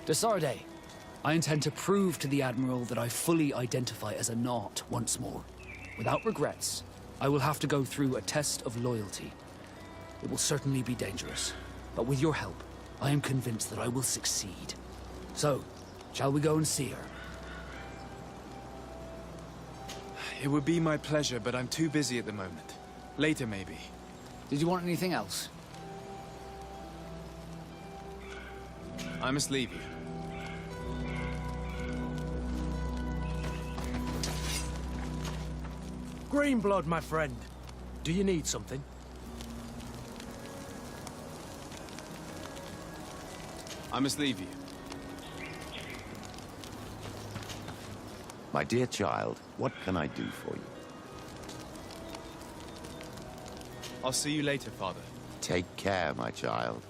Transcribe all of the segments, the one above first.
Desarde, I intend to prove to the Admiral that I fully identify as a Naut once more. Without regrets, I will have to go through a test of loyalty. It will certainly be dangerous, but with your help, I am convinced that I will succeed. So, shall we go and see her? It would be my pleasure, but I'm too busy at the moment. Later, maybe. Did you want anything else? I must leave you. Greenblood, my friend. Do you need something? I must leave you. My dear child, what can I do for you? I'll see you later, Father. Take care, my child.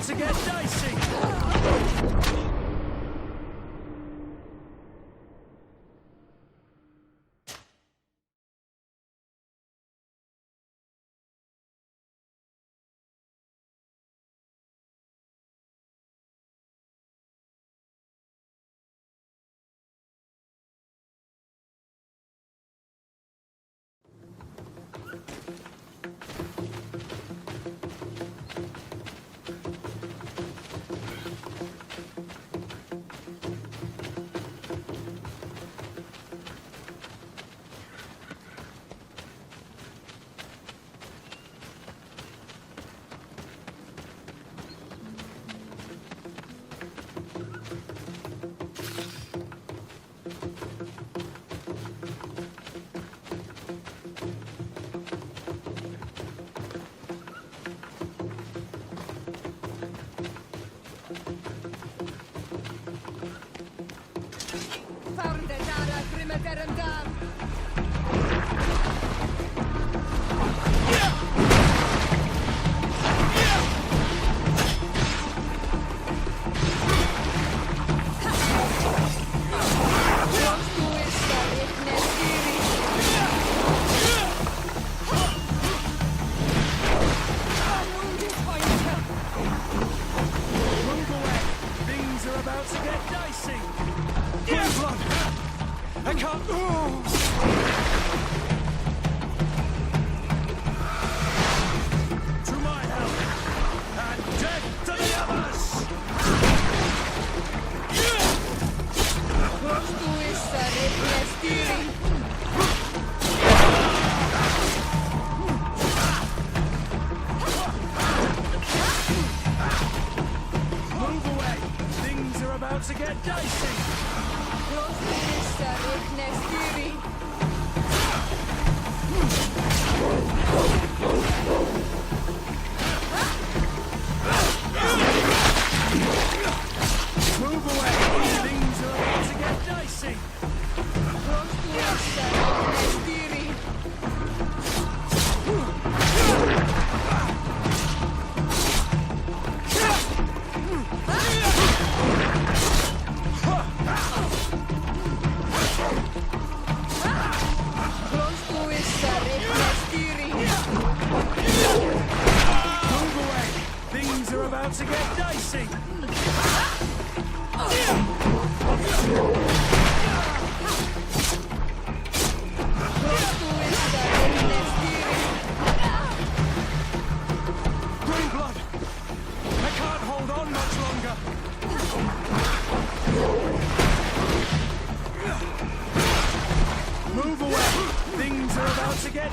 To get dicey! about to get dicey. Green blood! I can't hold on much longer. Move away! Things are about to get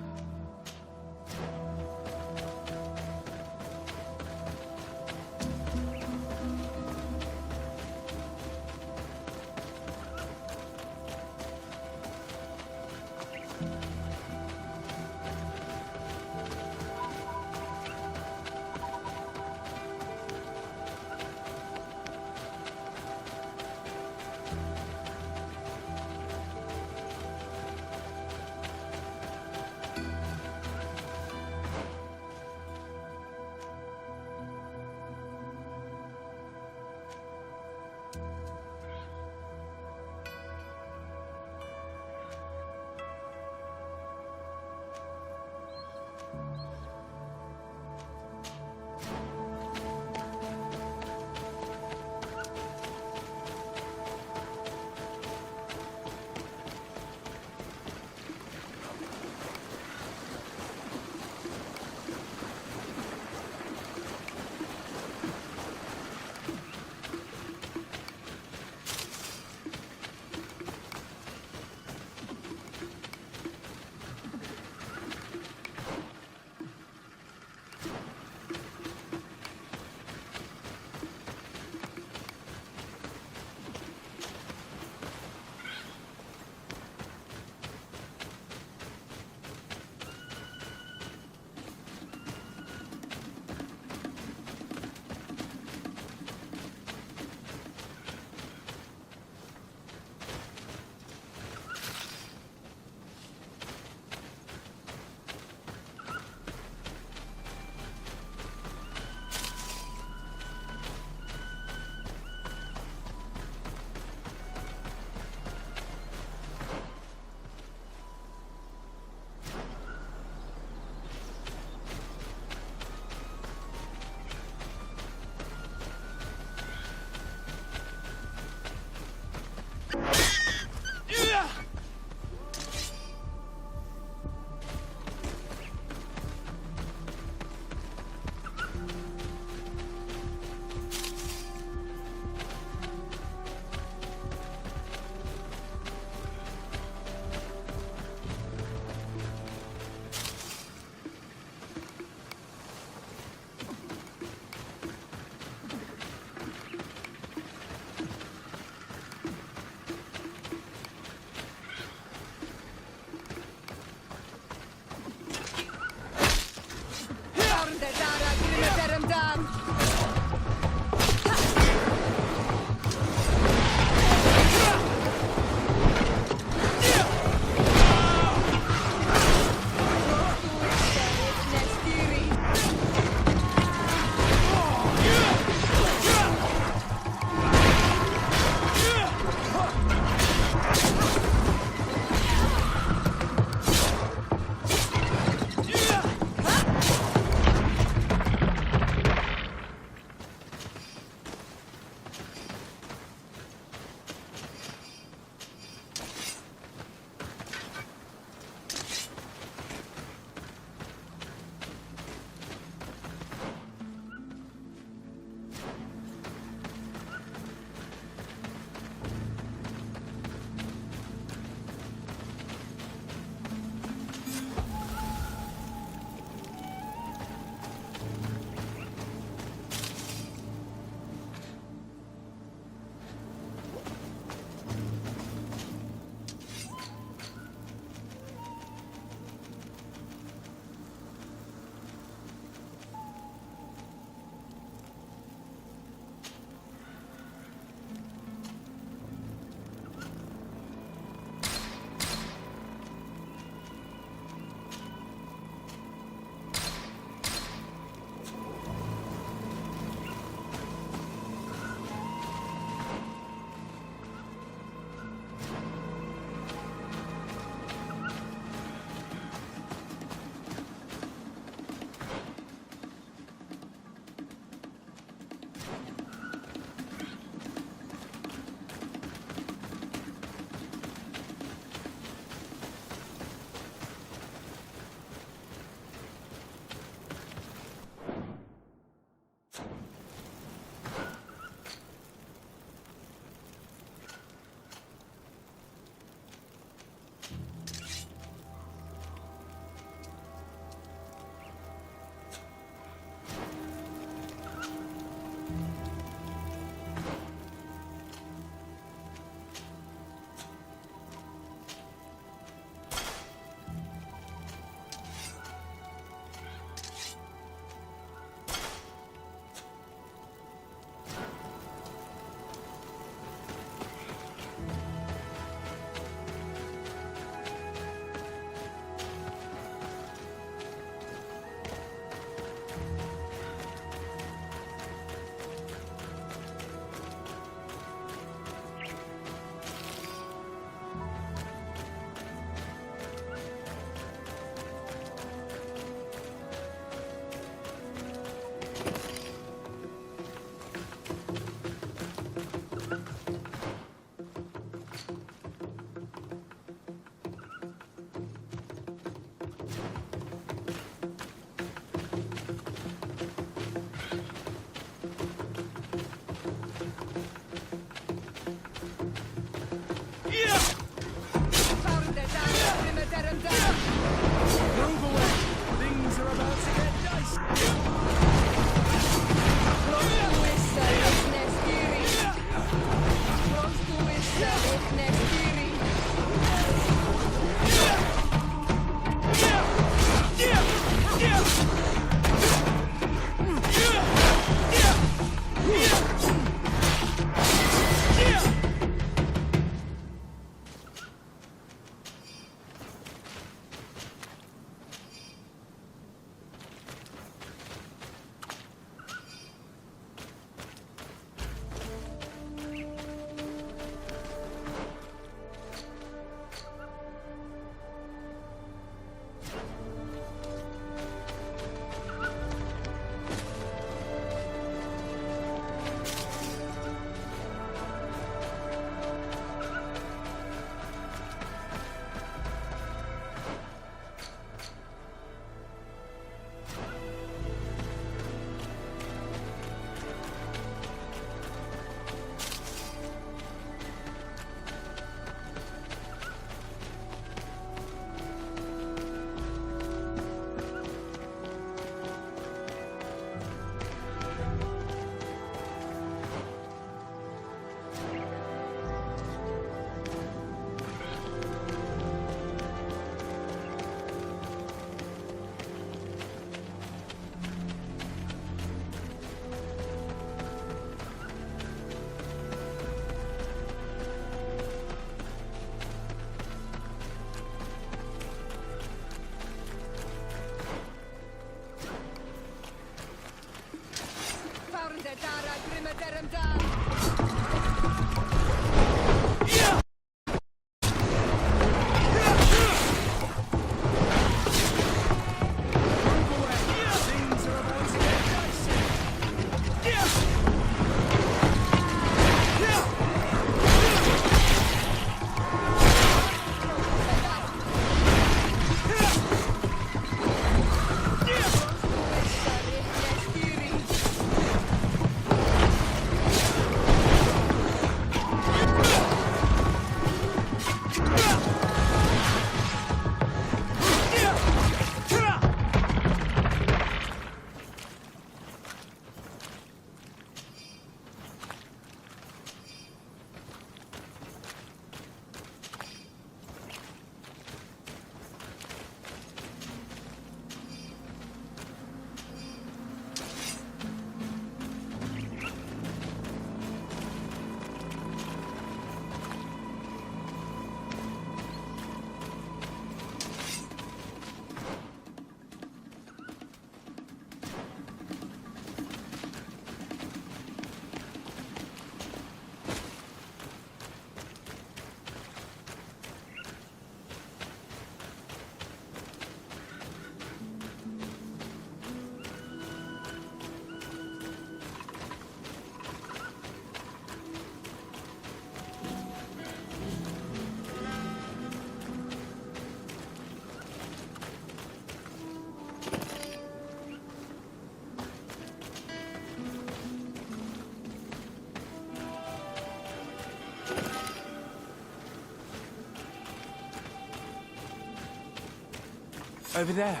Over there.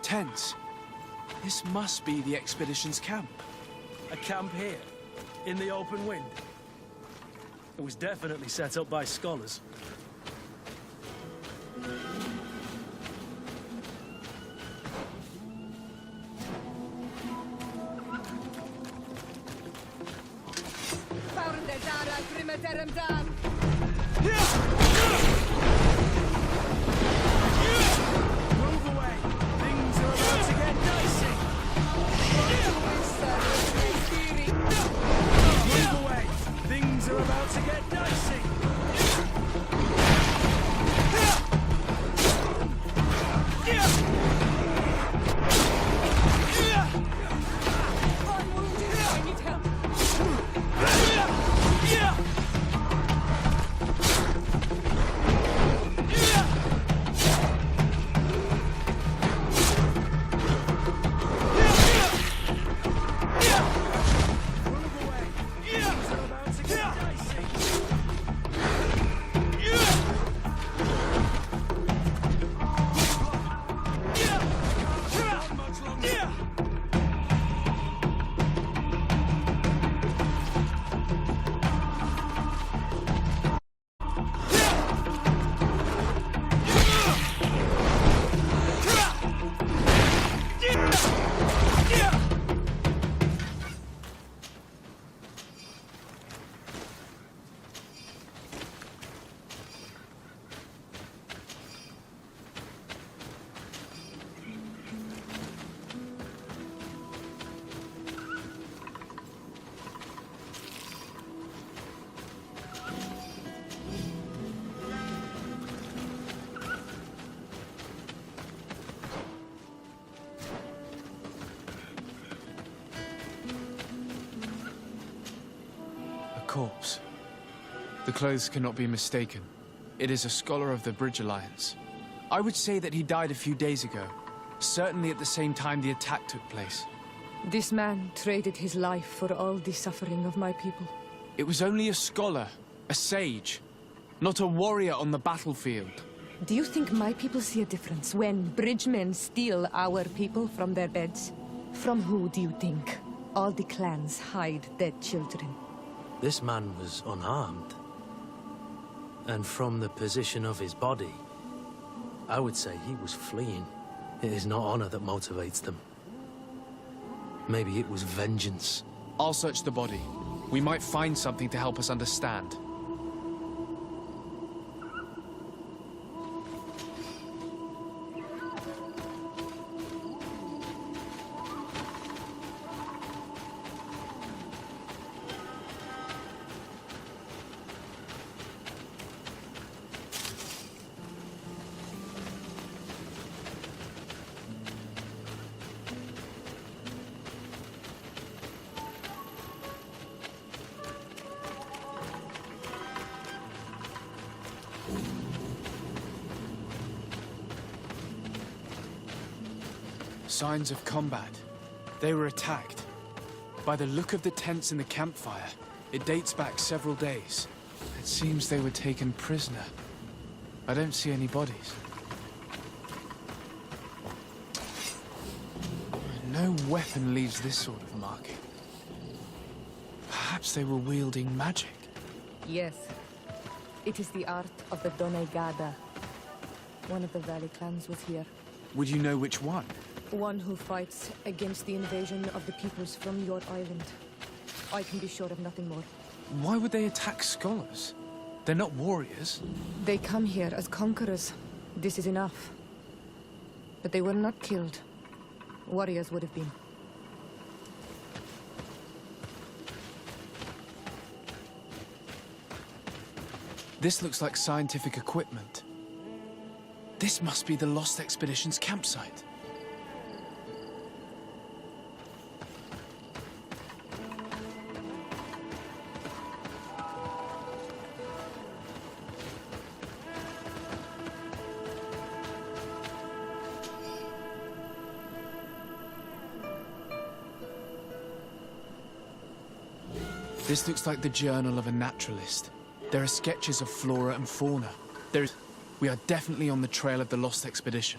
Tents. This must be the expedition's camp. A camp here, in the open wind. It was definitely set up by scholars. Move away! Things are about to get dicey! Move away! Things are about to get dicey! I'm wounded. I need help. Corpse. The clothes cannot be mistaken. It is a scholar of the Bridge Alliance. I would say that he died a few days ago, certainly at the same time the attack took place. This man traded his life for all the suffering of my people. It was only a scholar, a sage, not a warrior on the battlefield. Do you think my people see a difference when bridgemen steal our people from their beds? From who do you think all the clans hide dead children? This man was unarmed. And from the position of his body, I would say he was fleeing. It is not honor that motivates them. Maybe it was vengeance. I'll search the body. We might find something to help us understand. Signs of combat. They were attacked. By the look of the tents and the campfire, it dates back several days. It seems they were taken prisoner. I don't see any bodies. No weapon leaves this sort of marking. Perhaps they were wielding magic. Yes. It is the art of the Donegada. One of the Valley clans was here. Would you know which one? One who fights against the invasion of the peoples from your island. I can be sure of nothing more. Why would they attack scholars? They're not warriors. They come here as conquerors. This is enough. But they were not killed. Warriors would have been. This looks like scientific equipment. This must be the Lost Expedition's campsite. This looks like the journal of a naturalist. There are sketches of flora and fauna. We are definitely on the trail of the Lost Expedition.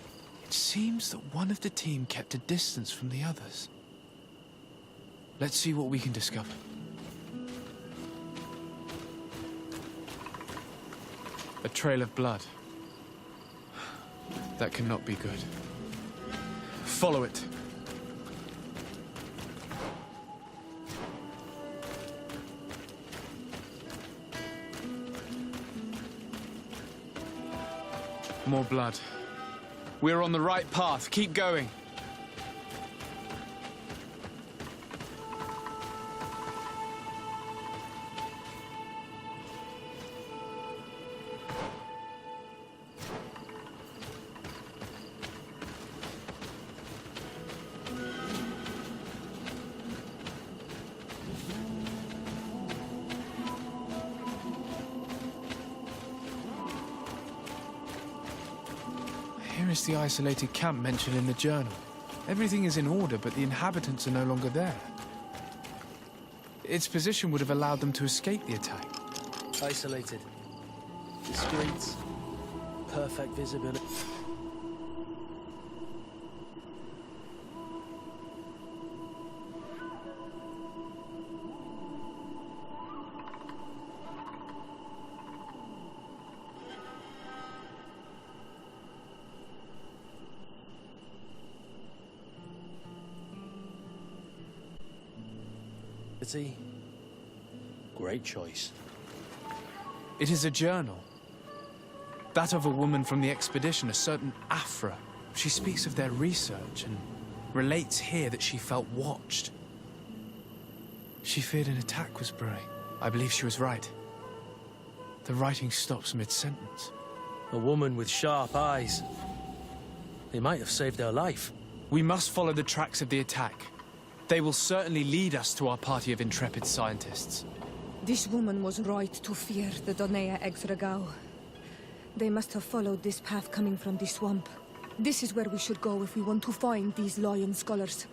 It seems that one of the team kept a distance from the others. Let's see what we can discover. A trail of blood. That cannot be good. Follow it. More blood. We're on the right path. Keep going. Here is the isolated camp mentioned in the journal. Everything is in order, but the inhabitants are no longer there. Its position would have allowed them to escape the attack. Isolated. Discreet. Perfect visibility. Great choice. It is a journal. That of a woman from the expedition, a certain Afra. She speaks of their research and relates here that she felt watched. She feared an attack was brewing. I believe she was right. The writing stops mid-sentence. A woman with sharp eyes. They might have saved her life. We must follow the tracks of the attack. They will certainly lead us to our party of intrepid scientists. This woman was right to fear the Donea Exregao. They must have followed this path coming from the swamp. This is where we should go if we want to find these lion scholars.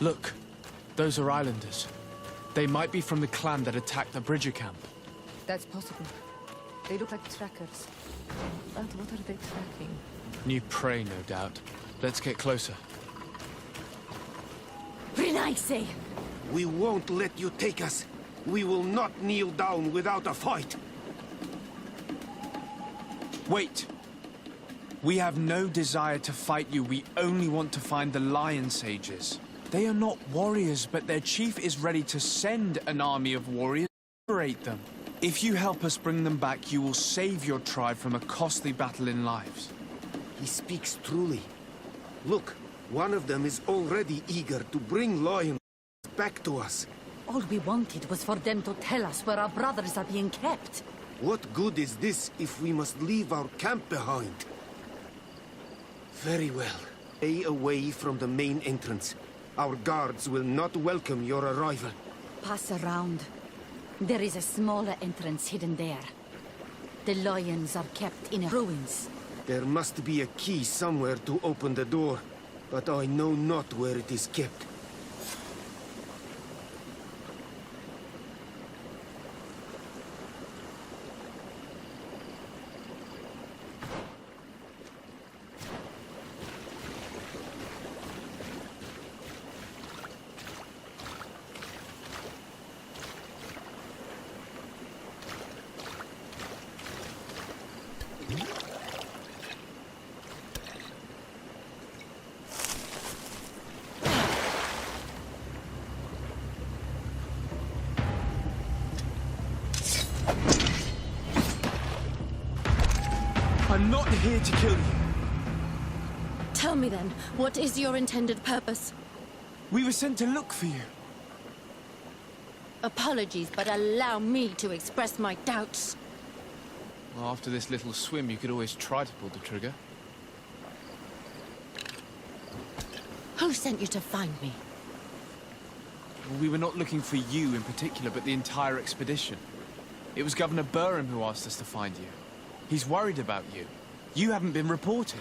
Look, those are islanders. They might be from the clan that attacked the Bridger camp. That's possible. They look like trackers. But what are they tracking? New prey, no doubt. Let's get closer. Renaise! We won't let you take us. We will not kneel down without a fight. Wait! We have no desire to fight you. We only want to find the Lion Sages. They are not warriors, but their chief is ready to send an army of warriors to liberate them. If you help us bring them back, you will save your tribe from a costly battle in lives. He speaks truly. Look, one of them is already eager to bring Lion back to us. All we wanted was for them to tell us where our brothers are being kept. What good is this if we must leave our camp behind? Very well. Stay away from the main entrance. Our guards will not welcome your arrival. Pass around. There is a smaller entrance hidden there. The lions are kept in ruins. There must be a key somewhere to open the door, but I know not where it is kept. I'm not here to kill you. Tell me then, what is your intended purpose? We were sent to look for you. Apologies, but allow me to express my doubts. Well, after this little swim, you could always try to pull the trigger. Who sent you to find me? Well, we were not looking for you in particular, but the entire expedition. It was Governor Burham who asked us to find you. He's worried about you. You haven't been reporting.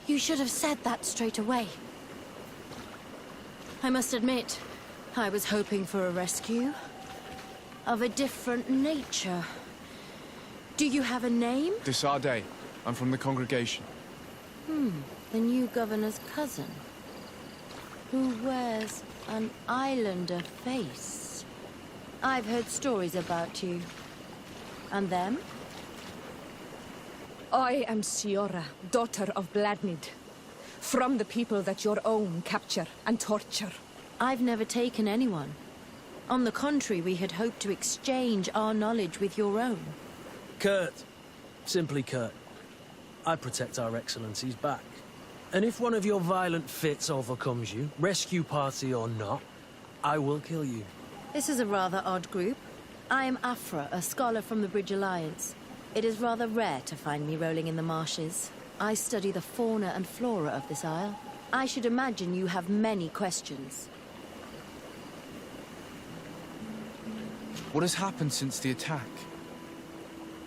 You should have said that straight away. I must admit, I was hoping for a rescue. Of a different nature. Do you have a name? Desarde. I'm from the congregation. The new governor's cousin. Who wears an islander face. I've heard stories about you. And them? I am Siora, daughter of Bladnid. From the people that your own capture and torture. I've never taken anyone. On the contrary, we had hoped to exchange our knowledge with your own. Kurt. Simply Kurt. I protect our excellencies back. And if one of your violent fits overcomes you, rescue party or not, I will kill you. This is a rather odd group. I am Afra, a scholar from the Bridge Alliance. It is rather rare to find me rolling in the marshes. I study the fauna and flora of this isle. I should imagine you have many questions. What has happened since the attack?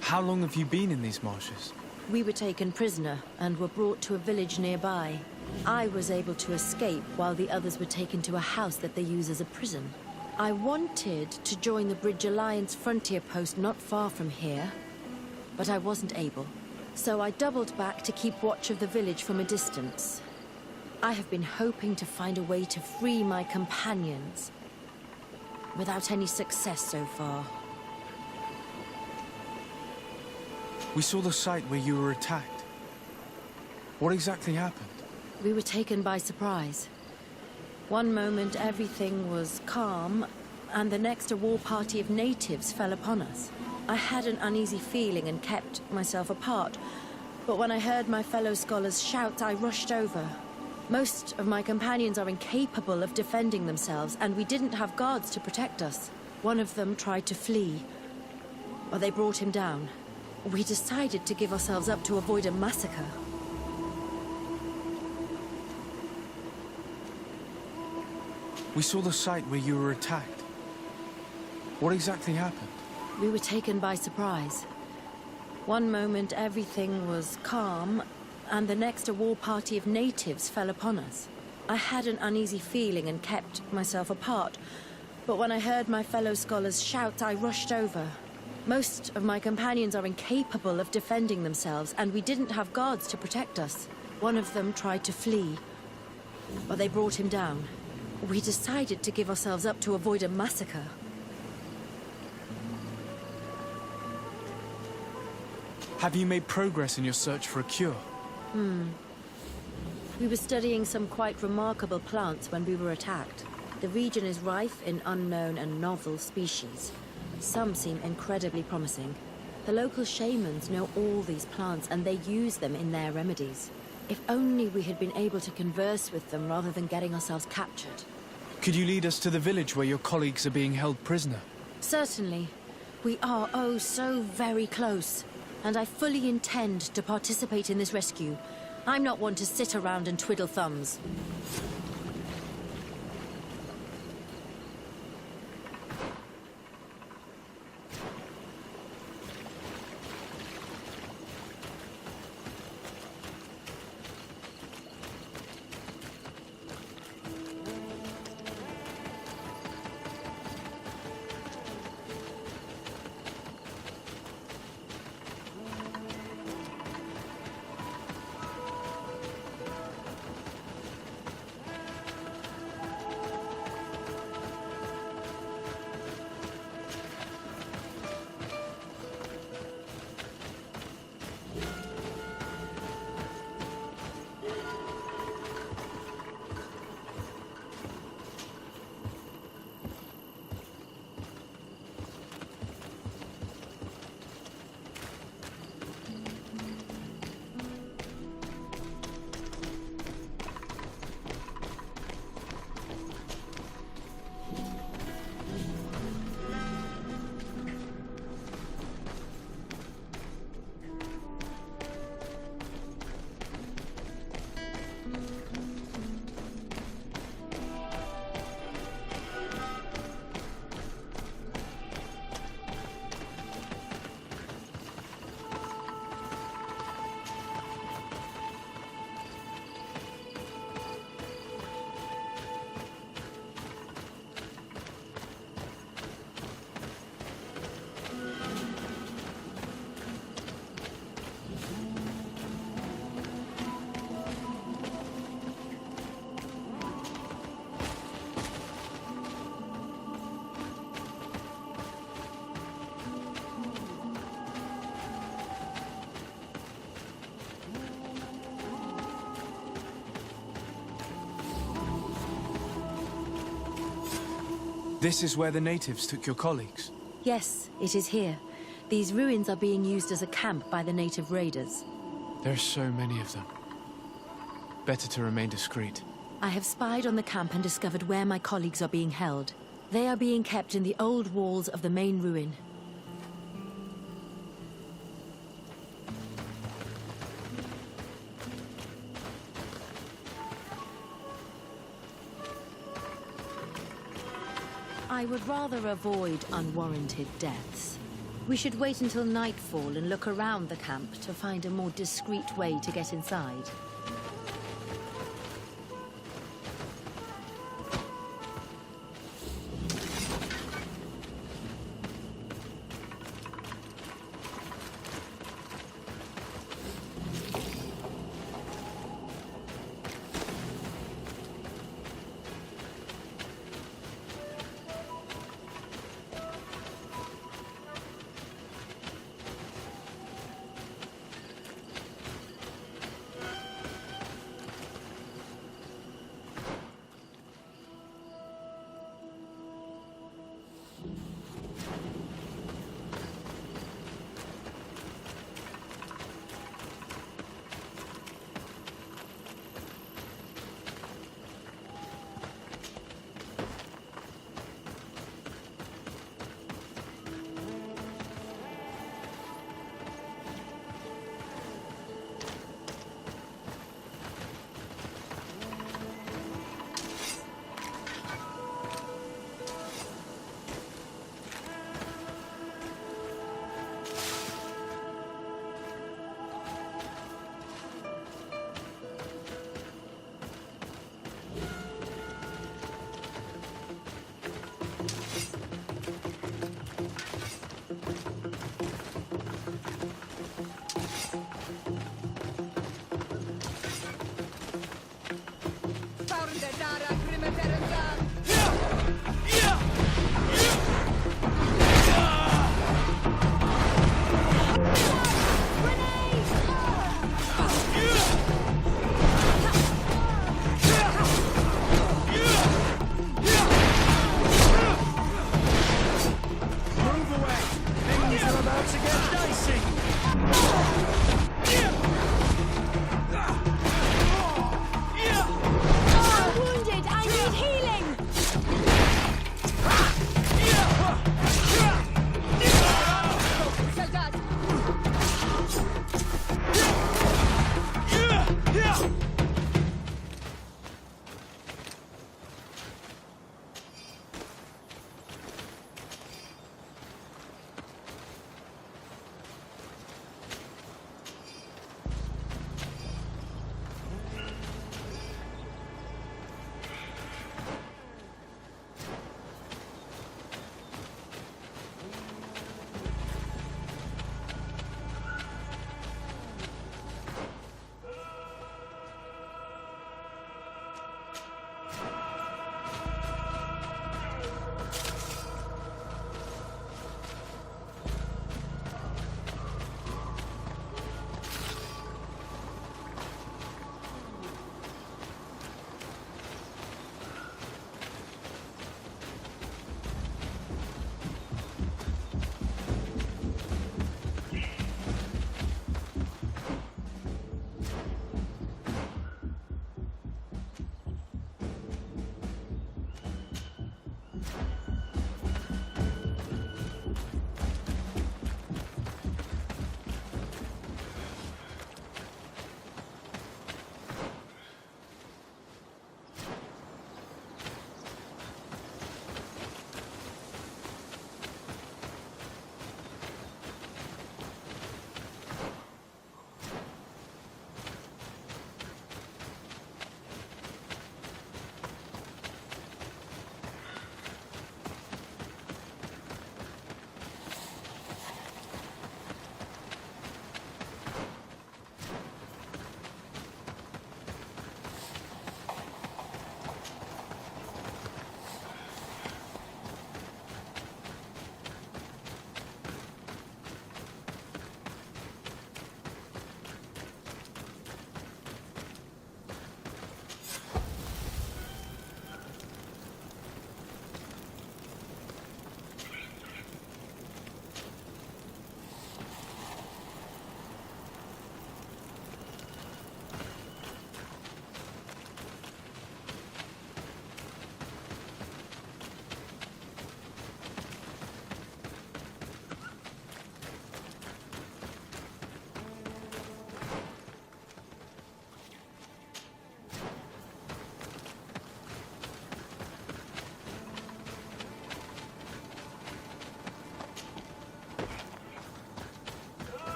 How long have you been in these marshes? We were taken prisoner and were brought to a village nearby. I was able to escape while the others were taken to a house that they use as a prison. I wanted to join the Bridge Alliance frontier post not far from here, but I wasn't able. So I doubled back to keep watch of the village from a distance. I have been hoping to find a way to free my companions, without any success so far. We saw the site where you were attacked. What exactly happened? We were taken by surprise. One moment everything was calm, and the next a war party of natives fell upon us. I had an uneasy feeling and kept myself apart, but when I heard my fellow scholars shout, I rushed over. Most of my companions are incapable of defending themselves, and we didn't have guards to protect us. One of them tried to flee, but they brought him down. We decided to give ourselves up to avoid a massacre. We saw the site where you were attacked. What exactly happened? We were taken by surprise. One moment everything was calm, and the next a war party of natives fell upon us. I had an uneasy feeling and kept myself apart. But when I heard my fellow scholars shout, I rushed over. Most of my companions are incapable of defending themselves, and we didn't have guards to protect us. One of them tried to flee, but they brought him down. We decided to give ourselves up to avoid a massacre. Have you made progress in your search for a cure? We were studying some quite remarkable plants when we were attacked. The region is rife in unknown and novel species. Some seem incredibly promising. The local shamans know all these plants and they use them in their remedies. If only we had been able to converse with them rather than getting ourselves captured. Could you lead us to the village where your colleagues are being held prisoner? Certainly. We are, oh, so very close. And I fully intend to participate in this rescue. I'm not one to sit around and twiddle thumbs. This is where the natives took your colleagues? Yes, it is here. These ruins are being used as a camp by the native raiders. There are so many of them. Better to remain discreet. I have spied on the camp and discovered where my colleagues are being held. They are being kept in the old walls of the main ruin. I would rather avoid unwarranted deaths. We should wait until nightfall and look around the camp to find a more discreet way to get inside.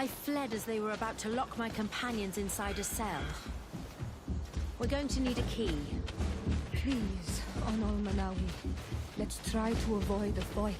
I fled as they were about to lock my companions inside a cell. We're going to need a key. Please, Onol Manawi, let's try to avoid a fight.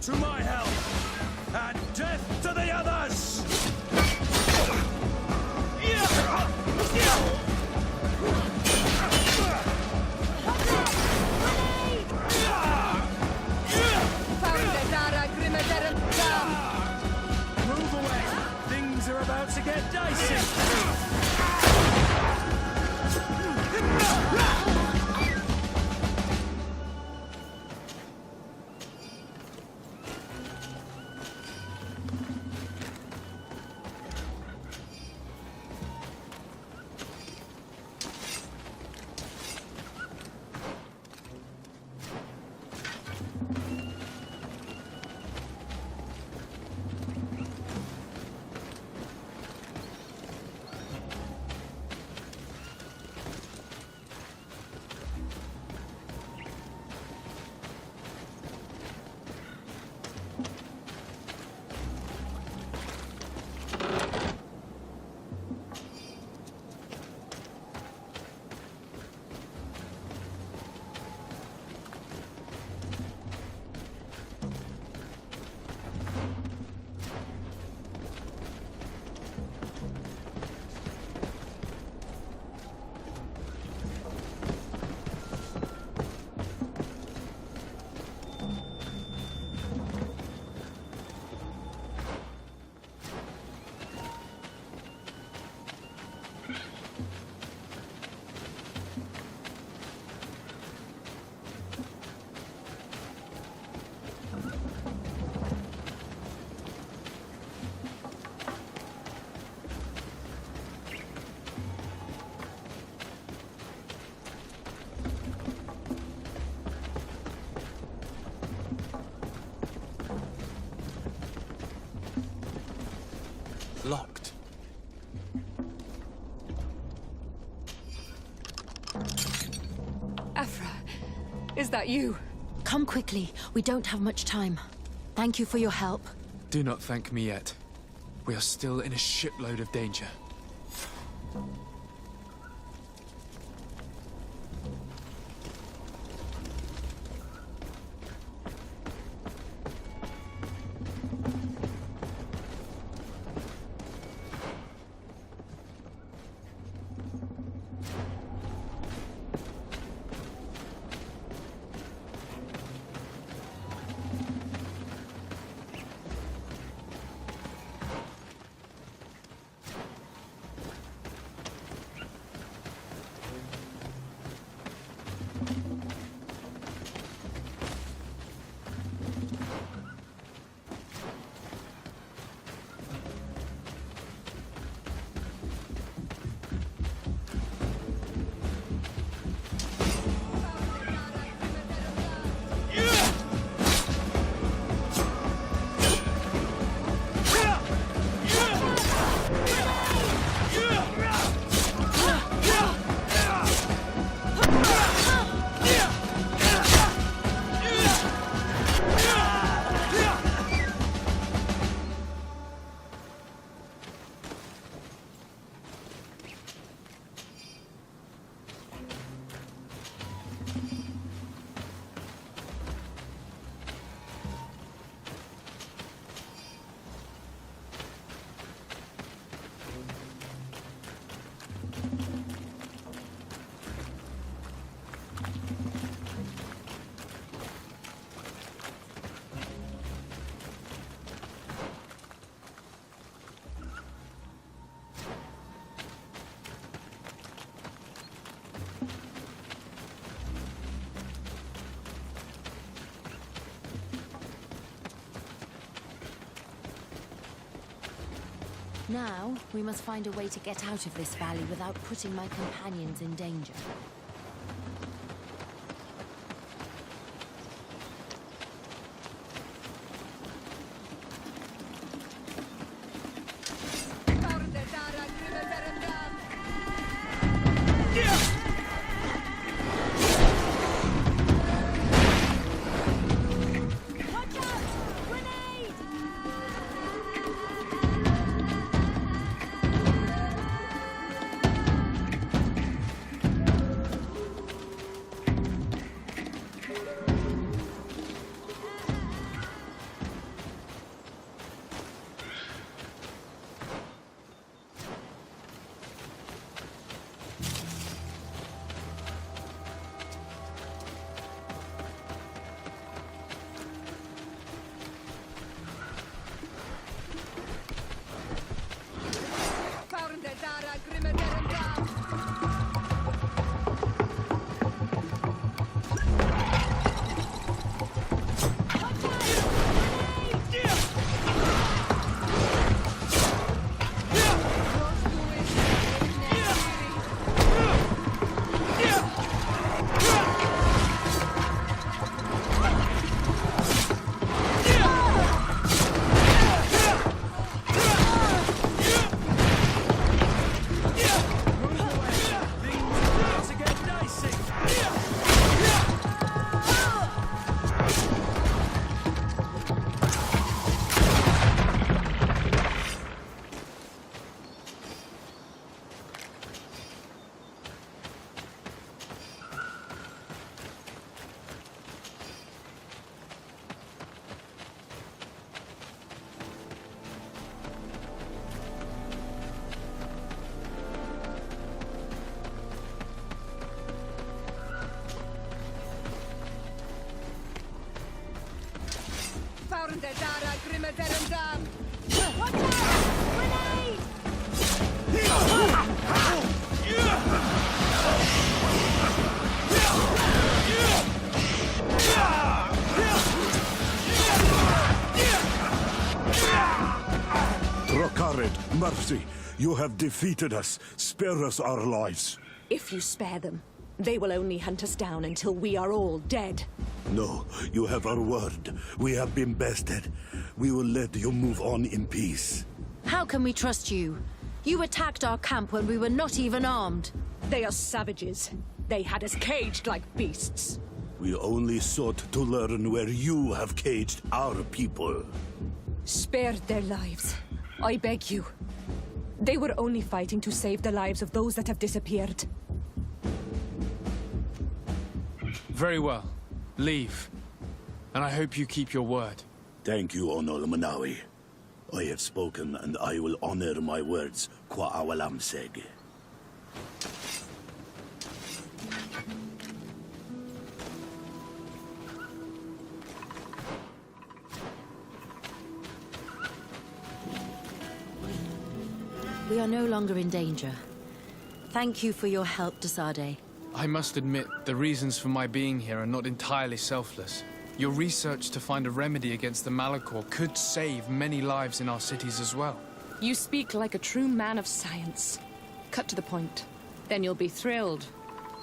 To my help, and death to the others! Move away! Things are about to get dicey! Locked. Afra, is that you? Come quickly. We don't have much time. Thank you for your help. Do not thank me yet. We are still in a shipload of danger. Now, we must find a way to get out of this valley without putting my companions in danger. Watch out! Grenade! Rokared, mercy, you have defeated us. Spare us our lives. If you spare them, they will only hunt us down until we are all dead. No, you have our word. We have been bested. We will let you move on in peace. How can we trust you? You attacked our camp when we were not even armed. They are savages. They had us caged like beasts. We only sought to learn where you have caged our people. Spare their lives. I beg you. They were only fighting to save the lives of those that have disappeared. Very well. Leave. And I hope you keep your word. Thank you, Onol Manawi. I have spoken, and I will honor my words, Kwa awalam seg. We are no longer in danger. Thank you for your help, Desade. I must admit, the reasons for my being here are not entirely selfless. Your research to find a remedy against the Malachor could save many lives in our cities as well. You speak like a true man of science. Cut to the point. Then you'll be thrilled.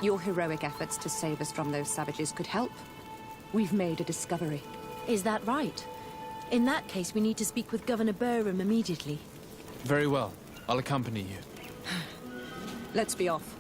Your heroic efforts to save us from those savages could help. We've made a discovery. Is that right? In that case, we need to speak with Governor Burham immediately. Very well. I'll accompany you. Let's be off.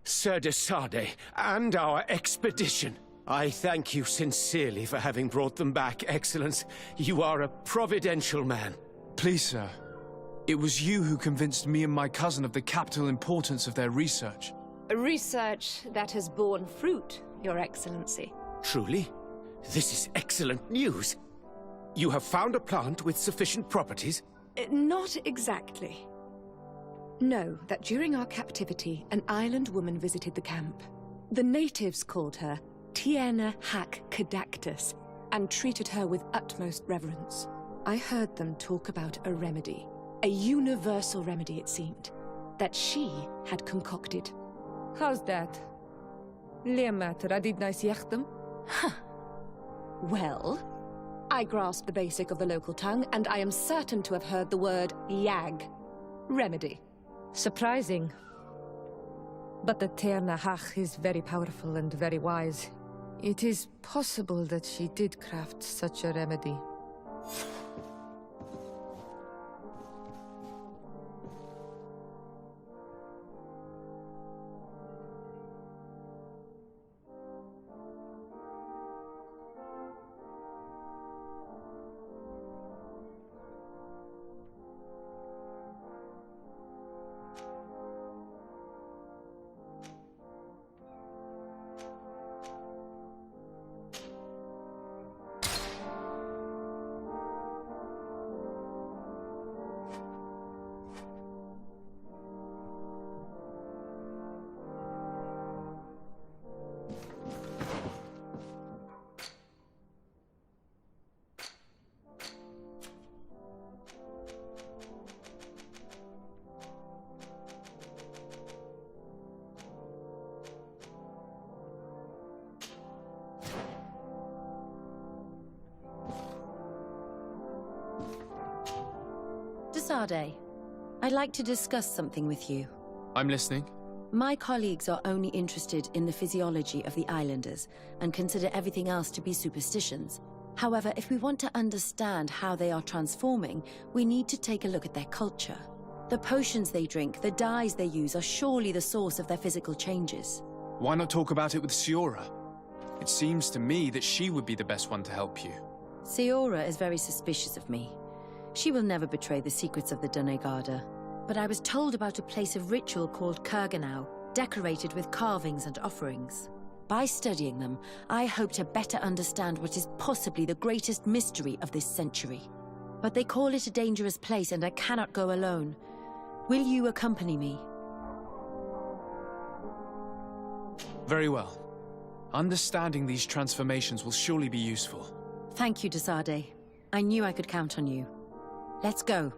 Sir Desade, and our expedition. I thank you sincerely for having brought them back, Excellence. You are a providential man. Please, sir. It was you who convinced me and my cousin of the capital importance of their research. Research that has borne fruit, Your Excellency. Truly? This is excellent news. You have found a plant with sufficient properties? Not exactly. Know that during our captivity, an island woman visited the camp. The natives called her Tiena Hac Cadactus and treated her with utmost reverence. I heard them talk about a remedy, a universal remedy it seemed, that she had concocted. How's that? Leamat radidnais yechtem? Well, I grasp the basic of the local tongue, and I am certain to have heard the word yag. Remedy. Surprising. But the Terna Hach is very powerful and very wise. It is possible that she did craft such a remedy. Sade, I'd like to discuss something with you. I'm listening. My colleagues are only interested in the physiology of the islanders and consider everything else to be superstitions. However, if we want to understand how they are transforming, we need to take a look at their culture. The potions they drink, the dyes they use are surely the source of their physical changes. Why not talk about it with Siora? It seems to me that she would be the best one to help you. Siora is very suspicious of me. She will never betray the secrets of the Doneigada. But I was told about a place of ritual called Kurganau, decorated with carvings and offerings. By studying them, I hope to better understand what is possibly the greatest mystery of this century. But they call it a dangerous place and I cannot go alone. Will you accompany me? Very well. Understanding these transformations will surely be useful. Thank you, Desade. I knew I could count on you. Let's go.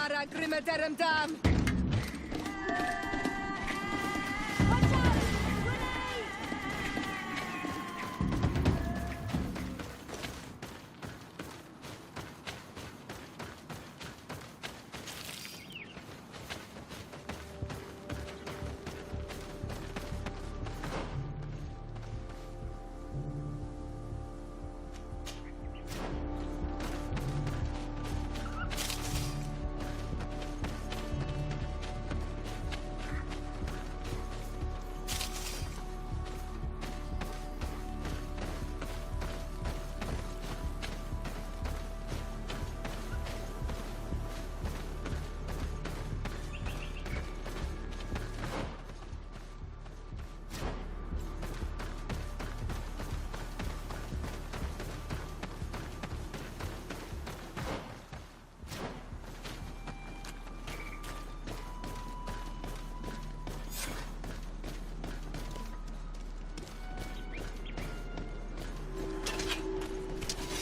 Dara Grimaderum Dam!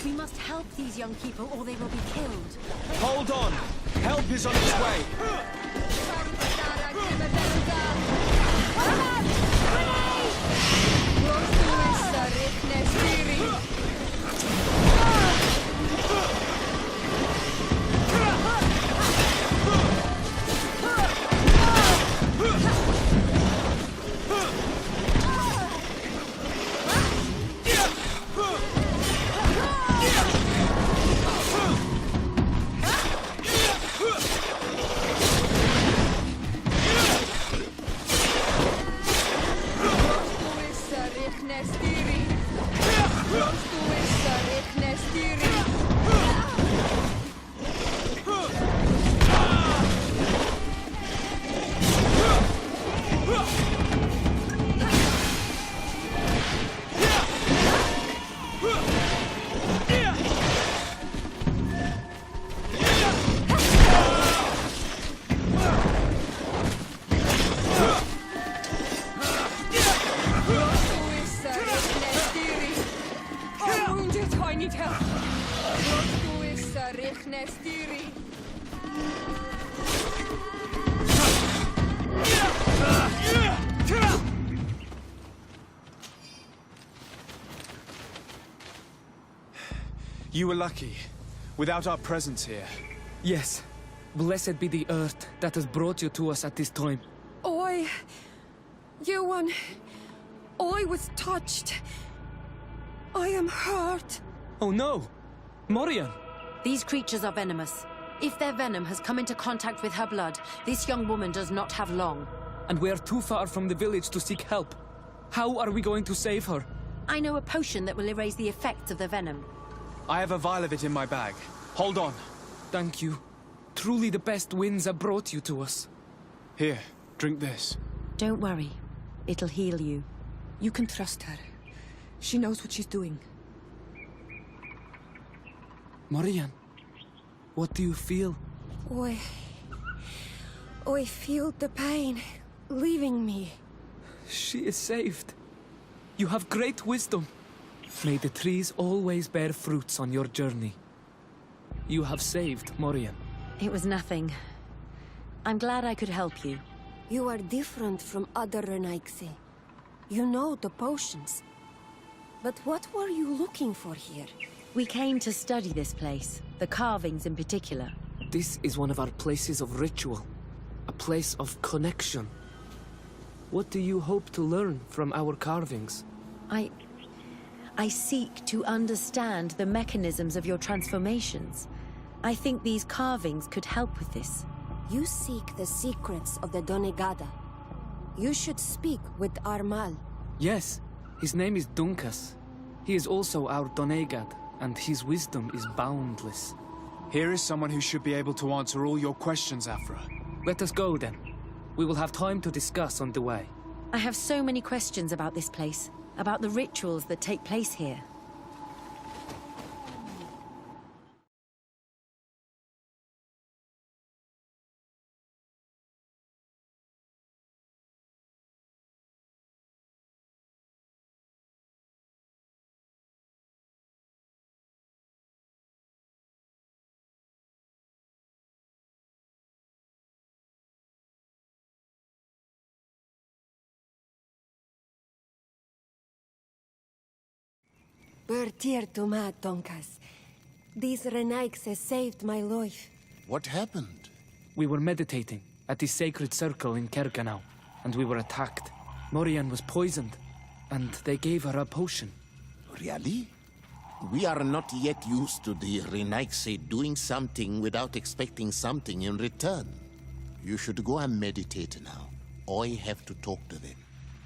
We must help these young people or they will be killed. Hold on! Help is on its way! You were lucky. Without our presence here. Yes. Blessed be the earth that has brought you to us at this time. Ewan, I was touched. I am hurt. Oh no! Morian! These creatures are venomous. If their venom has come into contact with her blood, this young woman does not have long. And we are too far from the village to seek help. How are we going to save her? I know a potion that will erase the effects of the venom. I have a vial of it in my bag. Hold on. Thank you. Truly the best winds have brought you to us. Here, drink this. Don't worry. It'll heal you. You can trust her. She knows what she's doing. Morian, what do you feel? I feel the pain leaving me. She is saved. You have great wisdom. May the trees always bear fruits on your journey. You have saved Morian. It was nothing. I'm glad I could help you. You are different from other Renaigse. You know the potions. But what were you looking for here? We came to study this place, the carvings in particular. This is one of our places of ritual. A place of connection. What do you hope to learn from our carvings? I seek to understand the mechanisms of your transformations. I think these carvings could help with this. You seek the secrets of the Donegada. You should speak with Armal. Yes, his name is Dunkas. He is also our Donegad, and his wisdom is boundless. Here is someone who should be able to answer all your questions, Afra. Let us go then. We will have time to discuss on the way. I have so many questions about this place, about the rituals that take place here. Bertir to ma Donkas. These Renaikse saved my life. What happened? We were meditating at the sacred circle in Kerganau, and we were attacked. Morian was poisoned, and they gave her a potion. Really? We are not yet used to the Renaikse doing something without expecting something in return. You should go and meditate now. I have to talk to them.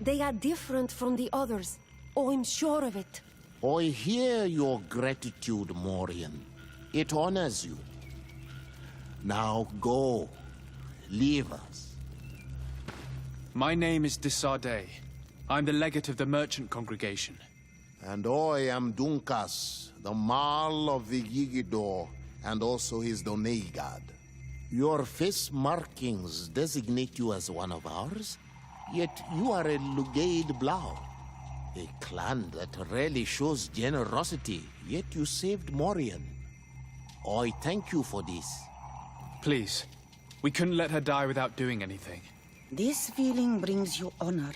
They are different from the others. Oh, I'm sure of it. I hear your gratitude, Morian. It honors you. Now go. Leave us. My name is Desardet. I'm the legate of the merchant congregation. And I am Dunkas, the Marl of the Yigidor, and also his Donegad. Your face markings designate you as one of ours, yet you are a Lugaid Blau. A clan that rarely shows generosity, yet you saved Morian. I thank you for this. Please, we couldn't let her die without doing anything. This feeling brings you honor.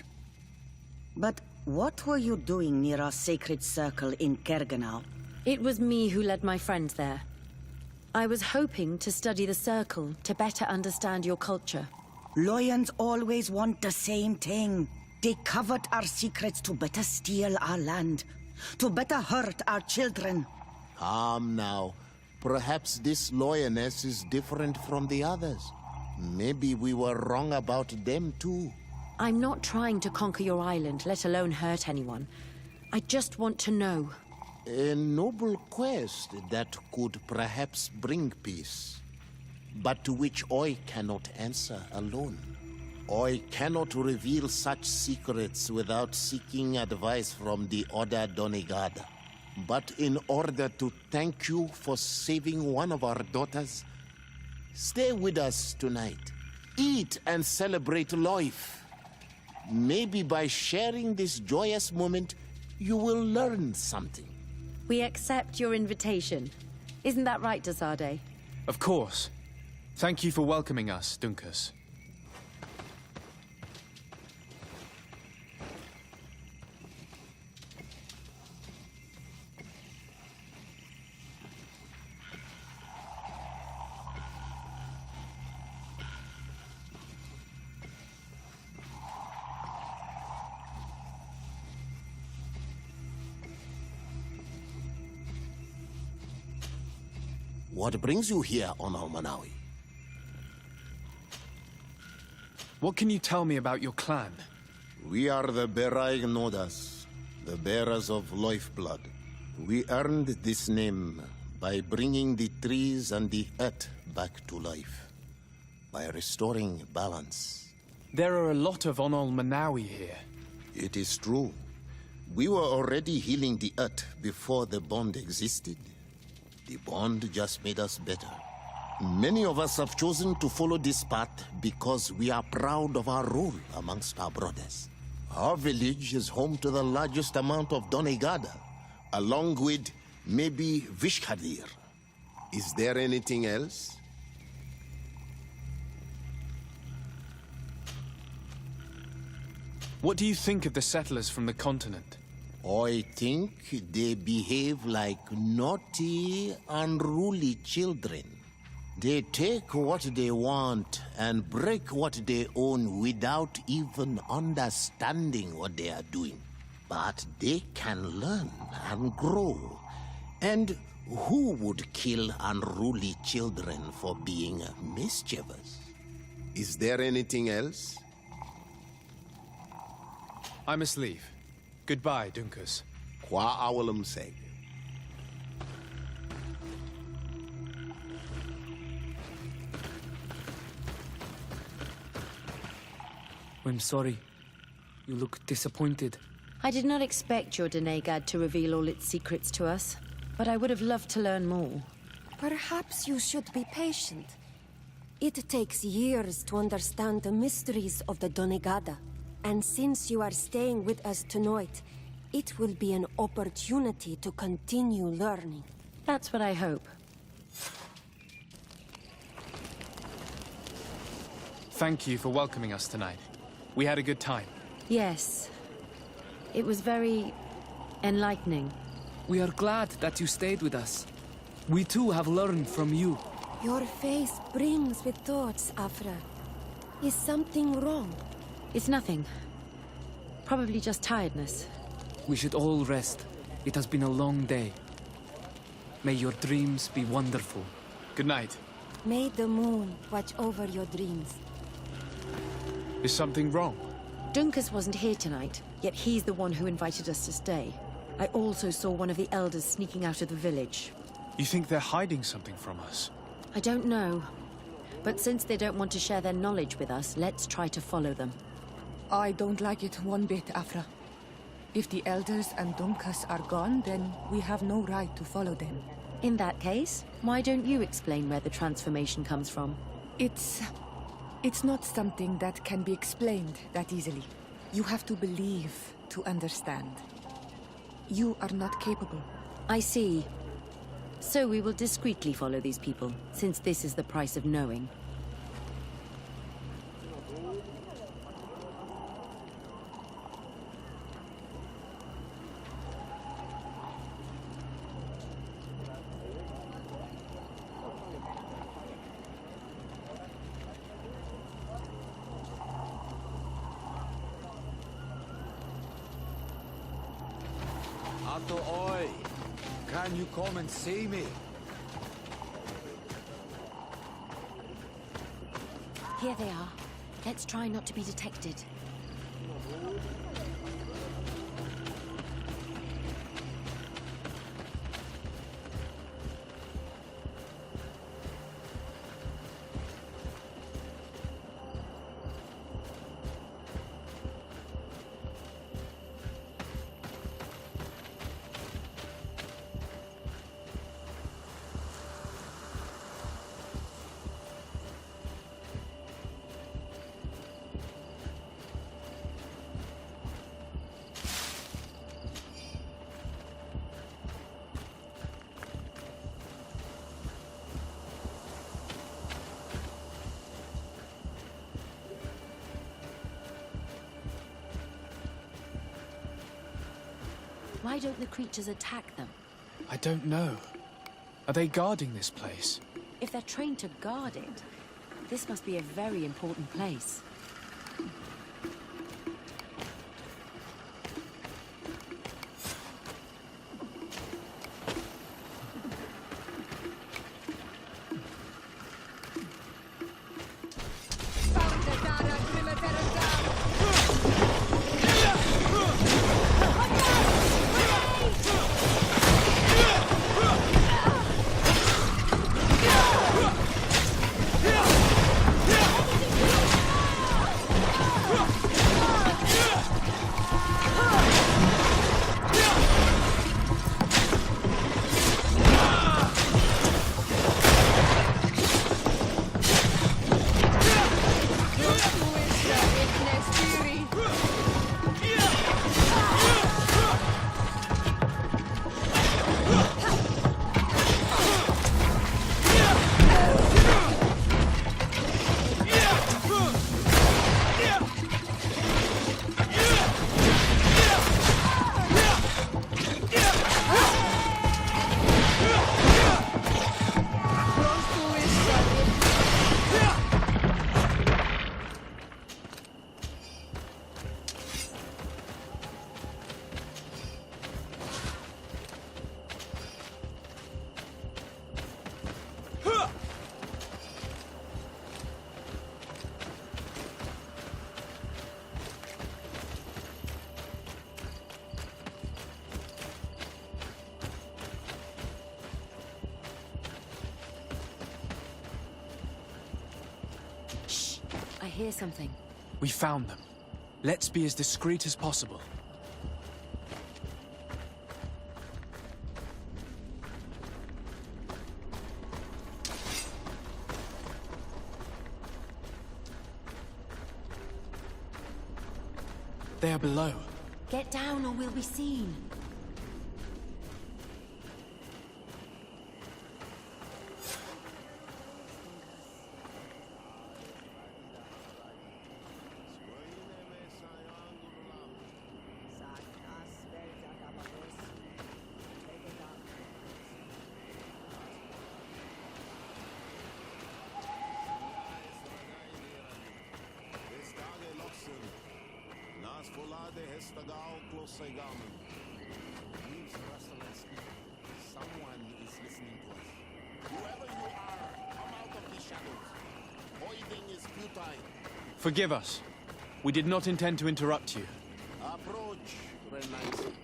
But what were you doing near our sacred circle in Kerganau? It was me who led my friends there. I was hoping to study the circle to better understand your culture. Loyans always want the same thing. They covet our secrets to better steal our land, to better hurt our children. Calm now. Perhaps this loyalness is different from the others. Maybe we were wrong about them too. I'm not trying to conquer your island, let alone hurt anyone. I just want to know. A noble quest that could perhaps bring peace, but to which I cannot answer alone. I cannot reveal such secrets without seeking advice from the Order Donegada. But in order to thank you for saving one of our daughters, stay with us tonight. Eat and celebrate life. Maybe by sharing this joyous moment, you will learn something. We accept your invitation. Isn't that right, Desardet? Of course. Thank you for welcoming us, Dunkas. What brings you here on Almanawi? What can you tell me about your clan? We are the Berai Nodas, the bearers of lifeblood. We earned this name by bringing the trees and the earth back to life, by restoring balance. There are a lot of Onol Manawi here. It is true. We were already healing the earth before the bond existed. The bond just made us better. Many of us have chosen to follow this path because we are proud of our role amongst our brothers. Our village is home to the largest amount of Donegada, along with maybe Vishkadir. Is there anything else? What do you think of the settlers from the continent? I think they behave like naughty, unruly children. They take what they want and break what they own without even understanding what they are doing. But they can learn and grow. And who would kill unruly children for being mischievous? Is there anything else? I must leave. Goodbye, Dunkas. Qua awalam seg. I'm sorry. You look disappointed. I did not expect your Donegad to reveal all its secrets to us, but I would have loved to learn more. Perhaps you should be patient. It takes years to understand the mysteries of the Donegada. And since you are staying with us tonight, it will be an opportunity to continue learning. That's what I hope. Thank you for welcoming us tonight. We had a good time. Yes. It was very enlightening. We are glad that you stayed with us. We too have learned from you. Your face brings with thoughts, Afra. Is something wrong? It's nothing. Probably just tiredness. We should all rest. It has been a long day. May your dreams be wonderful. Good night. May the moon watch over your dreams. Is something wrong? Dunkus wasn't here tonight, yet he's the one who invited us to stay. I also saw one of the elders sneaking out of the village. You think they're hiding something from us? I don't know. But since they don't want to share their knowledge with us, let's try to follow them. I don't like it one bit, Afra. If the elders and Dunkus are gone, then we have no right to follow them. In that case, why don't you explain where the transformation comes from? It's not something that can be explained that easily. You have to believe to understand. You are not capable. I see. So we will discreetly follow these people, since this is the price of knowing. Ato oi! Can you come and see me? Here they are. Let's try not to be detected. Why don't the creatures attack them? I don't know. Are they guarding this place? If they're trained to guard it, this must be a very important place. I hear something. We found them. Let's be as discreet as possible. They are below. Get down or we'll be seen. Someone is listening to us. Whoever you are, come out of the shadows. Avoiding is futile. Forgive us. We did not intend to interrupt you. Approach, Renaissance.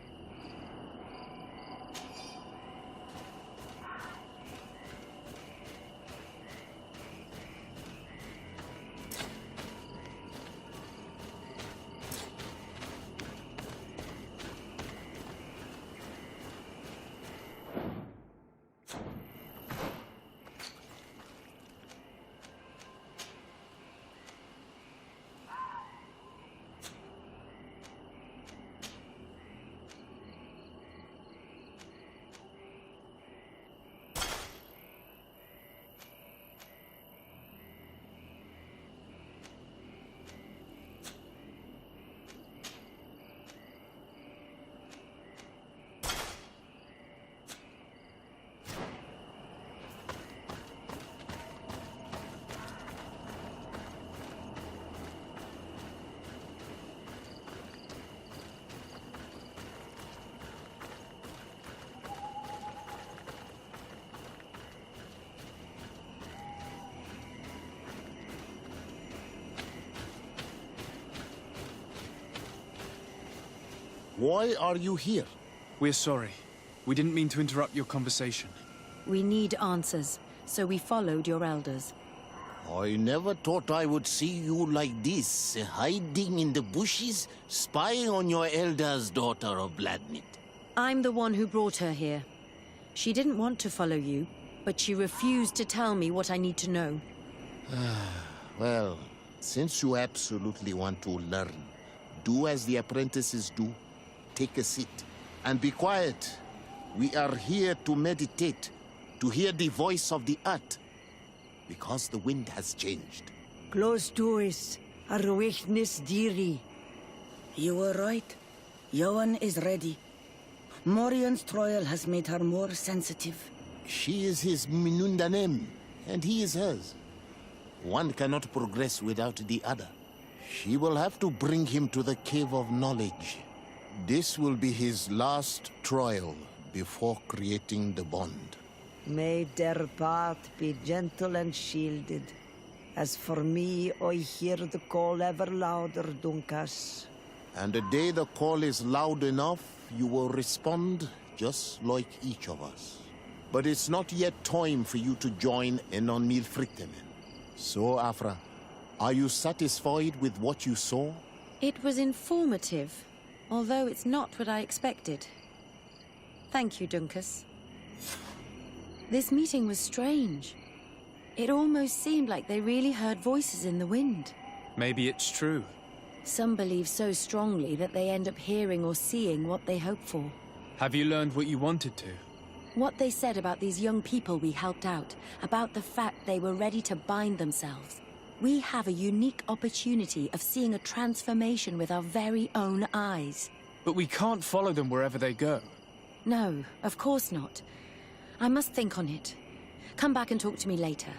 Why are you here? We're sorry. We didn't mean to interrupt your conversation. We need answers, so we followed your elders. I never thought I would see you like this, hiding in the bushes, spying on your elders, daughter of Vladimir. I'm the one who brought her here. She didn't want to follow you, but she refused to tell me what I need to know. Well, since you absolutely want to learn, do as the apprentices do. Take a seat and be quiet. We are here to meditate, to hear the voice of the earth, because the wind has changed. Close doors are weakness, dearie. You were right. Johan is ready. Morian's trial has made her more sensitive. She is his Minundanem, and he is hers. One cannot progress without the other. She will have to bring him to the Cave of Knowledge. This will be his last trial before creating the bond. May their path be gentle and shielded. As for me, I hear the call ever louder, Dunkas. And the day the call is loud enough, you will respond just like each of us. But it's not yet time for you to join in on Milfrictemen. So, Afra, are you satisfied with what you saw? It was informative, although it's not what I expected. Thank you, Dunkas. This meeting was strange. It almost seemed like they really heard voices in the wind. Maybe it's true. Some believe so strongly that they end up hearing or seeing what they hope for. Have you learned what you wanted to? What they said about these young people we helped out, about the fact they were ready to bind themselves. We have a unique opportunity of seeing a transformation with our very own eyes. But we can't follow them wherever they go. No, of course not. I must think on it. Come back and talk to me later.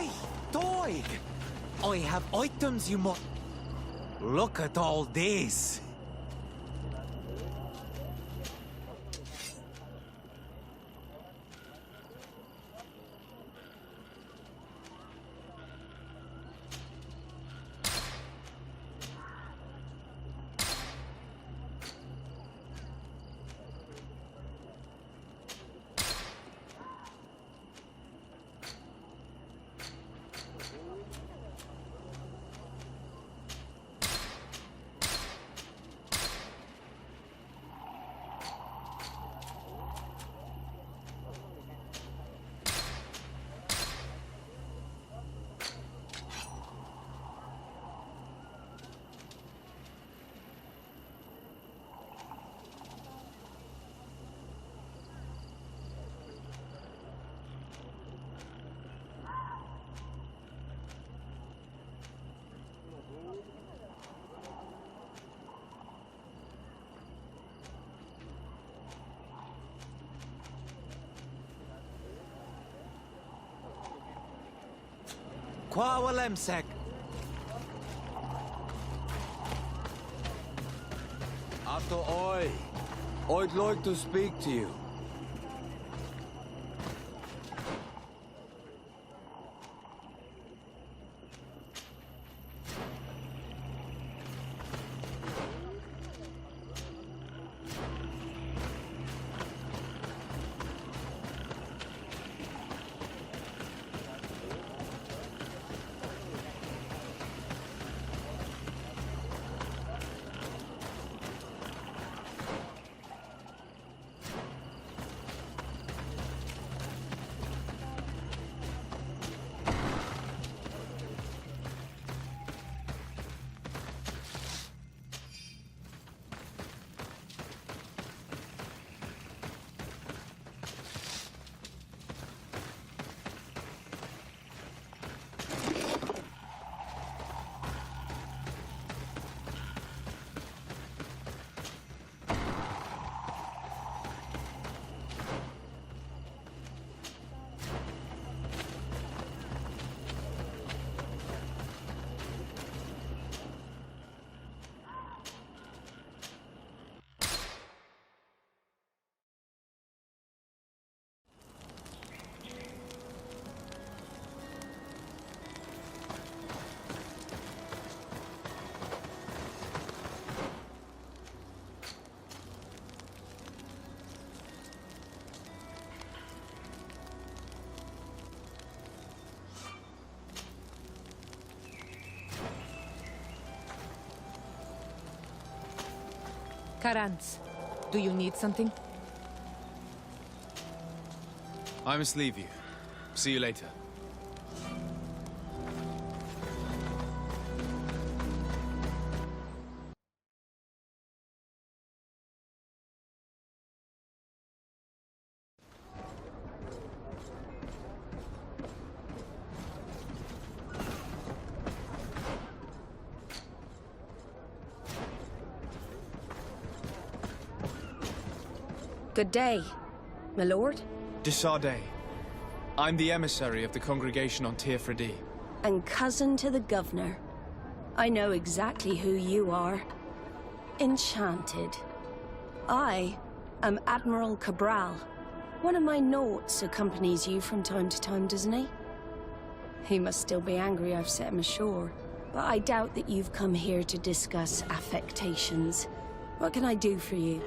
Oi, Doig! I have items you must... Look at all this! Quawalemsek. After I'd like to speak to you. Karantz, do you need something? I must leave you. See you later. Good day, my lord. Desardet. I'm the emissary of the congregation on Tirfredi. And cousin to the governor. I know exactly who you are. Enchanted. I am Admiral Cabral. One of my naughts accompanies you from time to time, doesn't he? He must still be angry I've set him ashore. But I doubt that you've come here to discuss affectations. What can I do for you?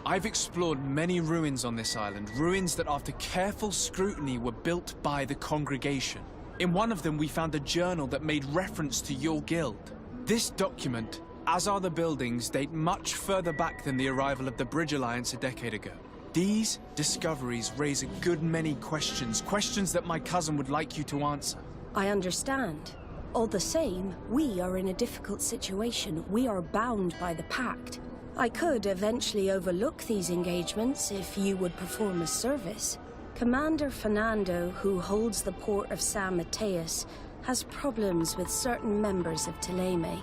I've explored many ruins on this island, ruins that after careful scrutiny were built by the congregation. In one of them we found a journal that made reference to your guild. This document, as are the buildings, date much further back than the arrival of the Bridge Alliance a decade ago. These discoveries raise a good many questions, questions that my cousin would like you to answer. I understand. All the same, we are in a difficult situation. We are bound by the Pact. I could eventually overlook these engagements if you would perform a service. Commander Fernando, who holds the port of San Mateus, has problems with certain members of Teleme.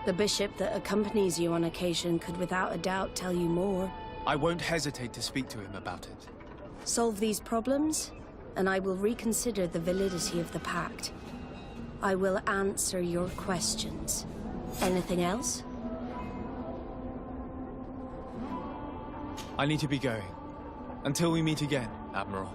The bishop that accompanies you on occasion could without a doubt tell you more. I won't hesitate to speak to him about it. Solve these problems, and I will reconsider the validity of the pact. I will answer your questions. Anything else? I need to be going. Until we meet again, Admiral.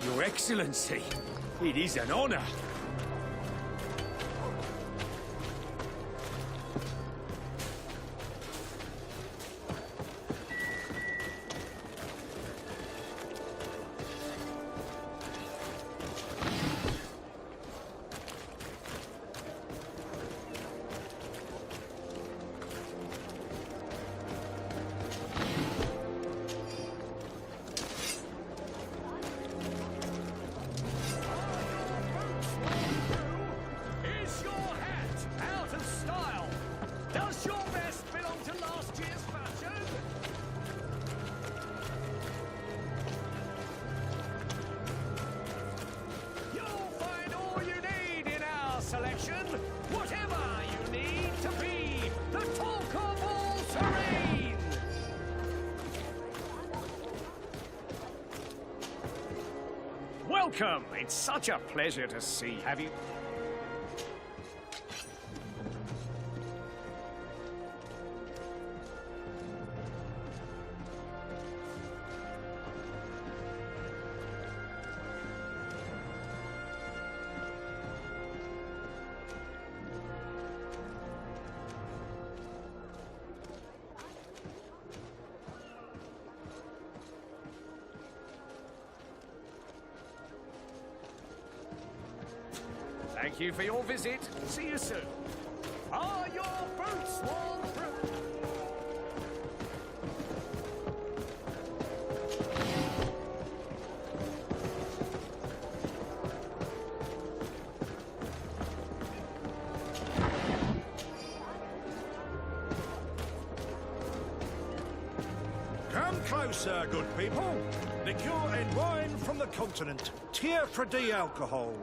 Your Excellency, it is an honor. Whatever you need to be the talk of all terrain! Welcome! It's such a pleasure to see. Have you... Thank you for your visit. See you soon. Are your boats all through? Come closer, good people. Liqueur and wine from the continent. Tier for de-alcohol.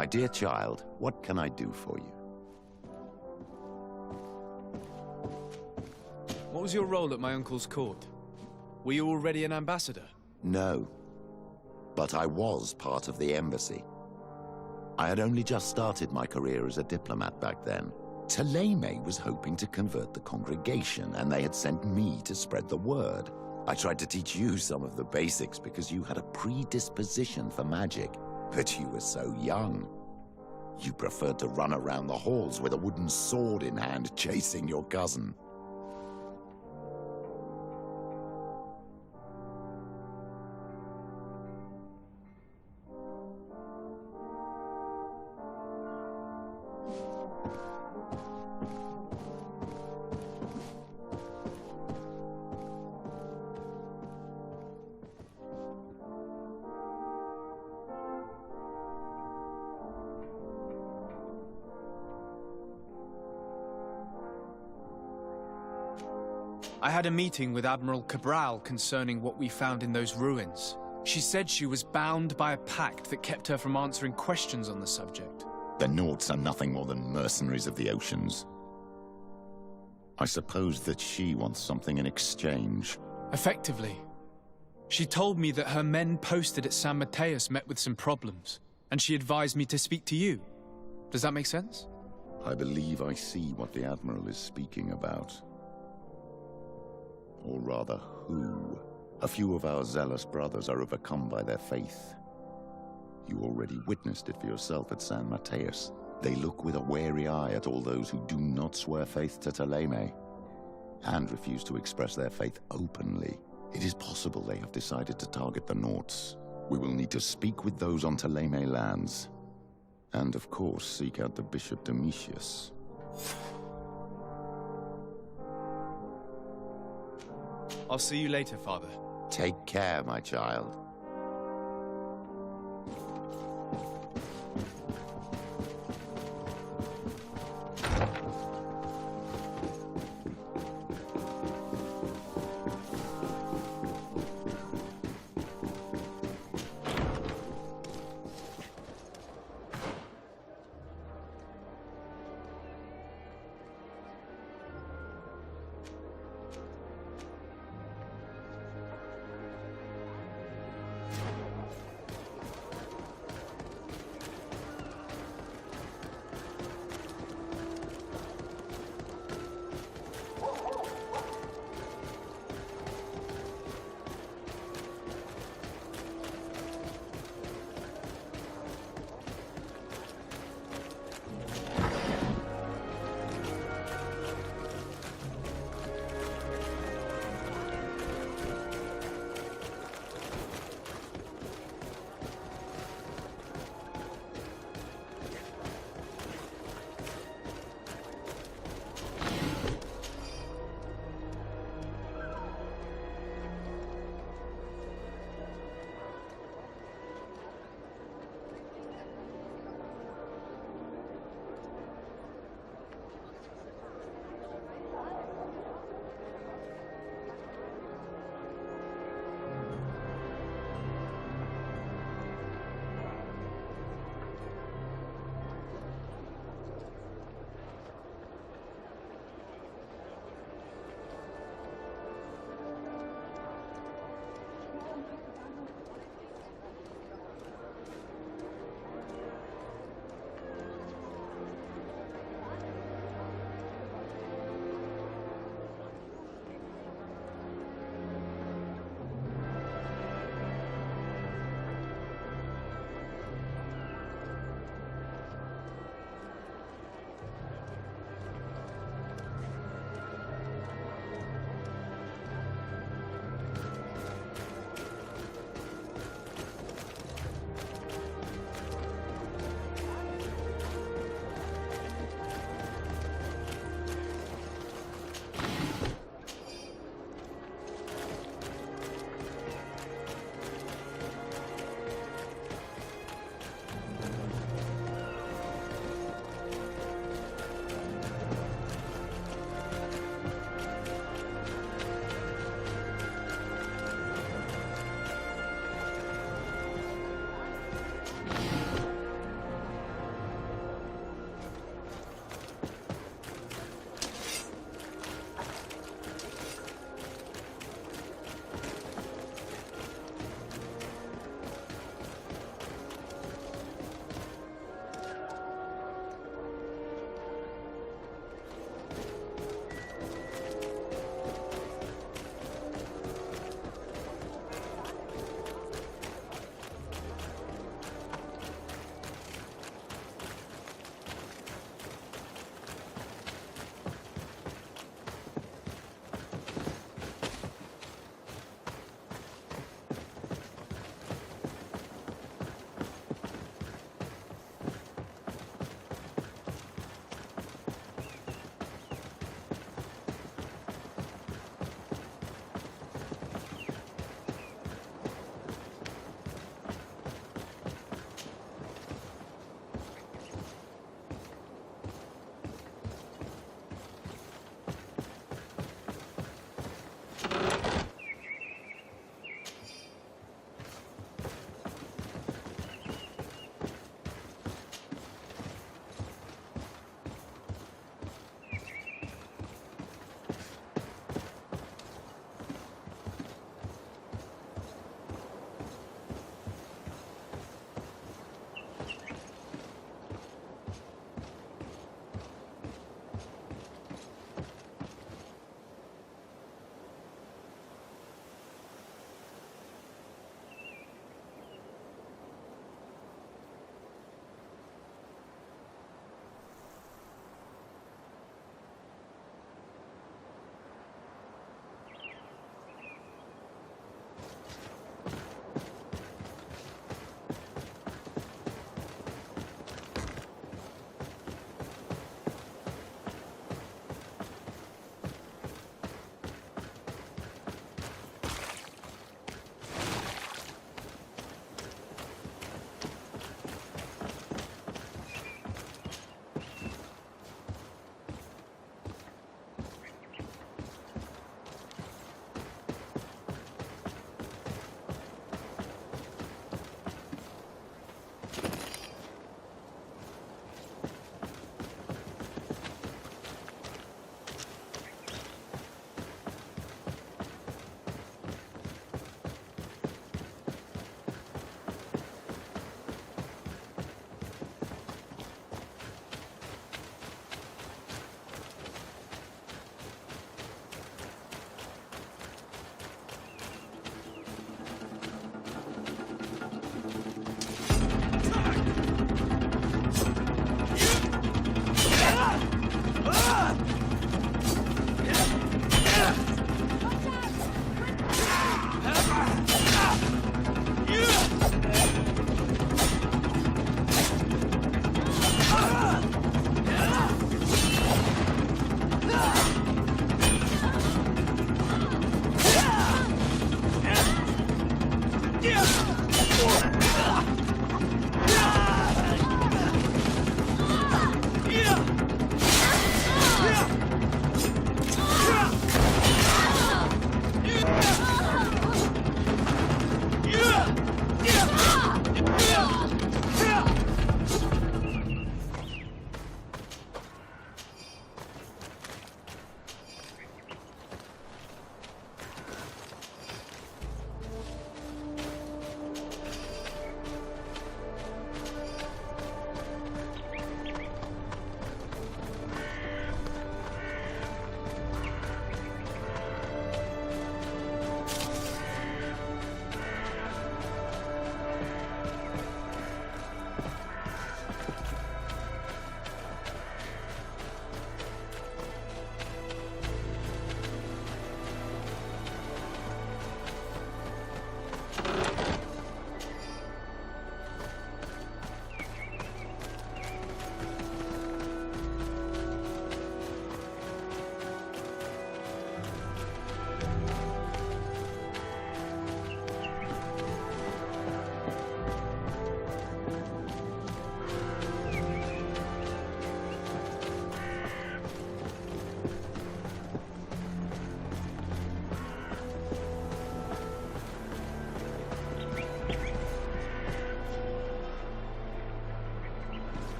My dear child, what can I do for you? What was your role at my uncle's court? Were you already an ambassador? No. But I was part of the embassy. I had only just started my career as a diplomat back then. Taleme was hoping to convert the congregation, and they had sent me to spread the word. I tried to teach you some of the basics because you had a predisposition for magic, but you were so young. You preferred to run around the halls with a wooden sword in hand, chasing your cousin. I had a meeting with Admiral Cabral concerning what we found in those ruins. She said she was bound by a pact that kept her from answering questions on the subject. The Nauts are nothing more than mercenaries of the oceans. I suppose that she wants something in exchange. Effectively. She told me that her men posted at San Mateus met with some problems, and she advised me to speak to you. Does that make sense? I believe I see what the Admiral is speaking about. Or rather, who. A few of our zealous brothers are overcome by their faith. You already witnessed it for yourself at San Mateus. They look with a wary eye at all those who do not swear faith to Taleme, and refuse to express their faith openly. It is possible they have decided to target the Nauts. We will need to speak with those on Taleme lands, and of course seek out the Bishop Domitius. I'll see you later, Father. Take care, my child.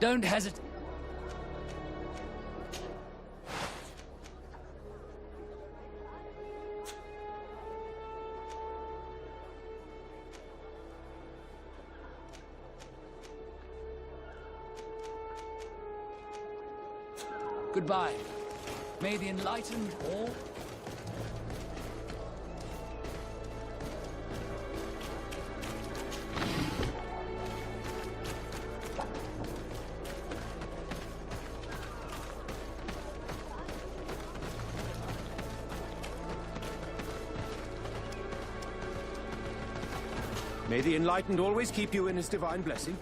Don't hesitate. Goodbye. May the enlightened all... May the enlightened always keep you in his divine blessing.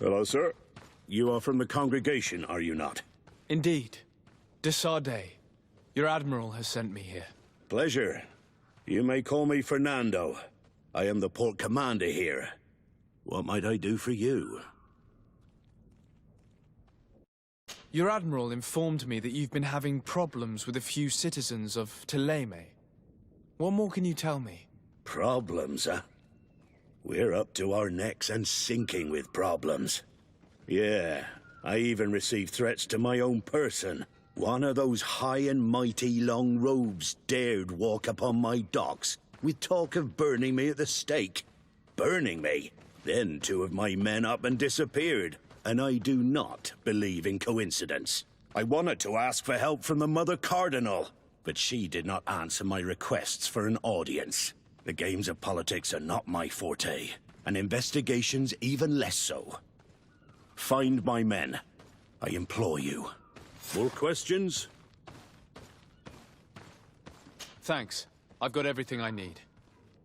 Hello, sir. You are from the congregation, are you not? Indeed. De Sardet. Your admiral has sent me here. Pleasure. You may call me Fernando. I am the port commander here. What might I do for you? Your admiral informed me that you've been having problems with a few citizens of Teleme. What more can you tell me? Problems, huh? We're up to our necks and sinking with problems. Yeah, I even received threats to my own person. One of those high and mighty long robes dared walk upon my docks with talk of burning me at the stake. Burning me? Then two of my men up and disappeared, and I do not believe in coincidence. I wanted to ask for help from the Mother Cardinal, but she did not answer my requests for an audience. The games of politics are not my forte, and investigations even less so. Find my men. I implore you. More questions? Thanks. I've got everything I need.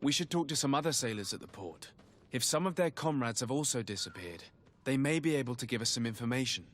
We should talk to some other sailors at the port. If some of their comrades have also disappeared, they may be able to give us some information.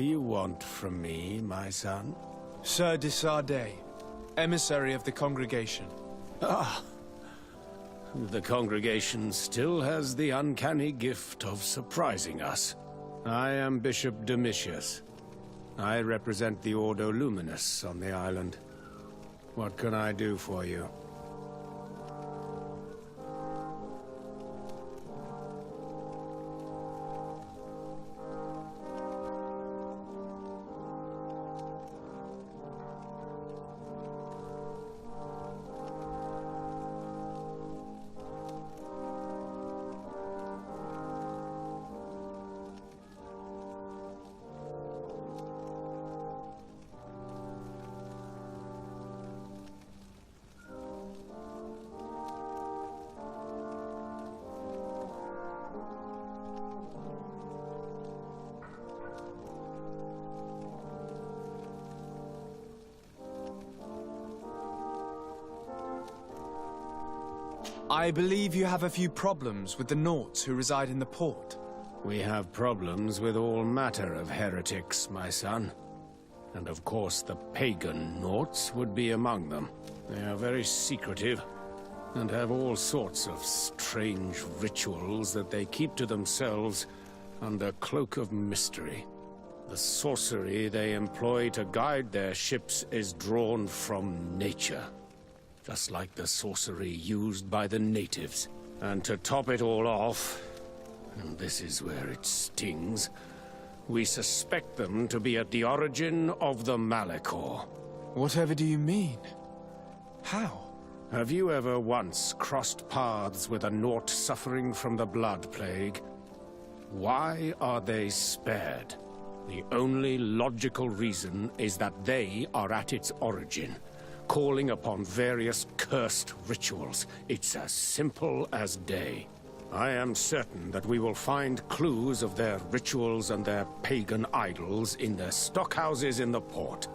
do you want from me, my son? Sir de Sardet, emissary of the congregation. Ah. The congregation still has the uncanny gift of surprising us. I am Bishop Domitius. I represent the Ordo Luminous on the island. What can I do for you? I believe you have a few problems with the Nauts who reside in the port. We have problems with all matter of heretics, my son. And of course the pagan Nauts would be among them. They are very secretive, and have all sorts of strange rituals that they keep to themselves under cloak of mystery. The sorcery they employ to guide their ships is drawn from nature. Just like the sorcery used by the natives. And to top it all off, and this is where it stings, we suspect them to be at the origin of the Malachor. Whatever do you mean? How? Have you ever once crossed paths with a Naut suffering from the blood plague? Why are they spared? The only logical reason is that they are at its origin, calling upon various cursed rituals. It's as simple as day. I am certain that we will find clues of their rituals and their pagan idols in their stockhouses in the port.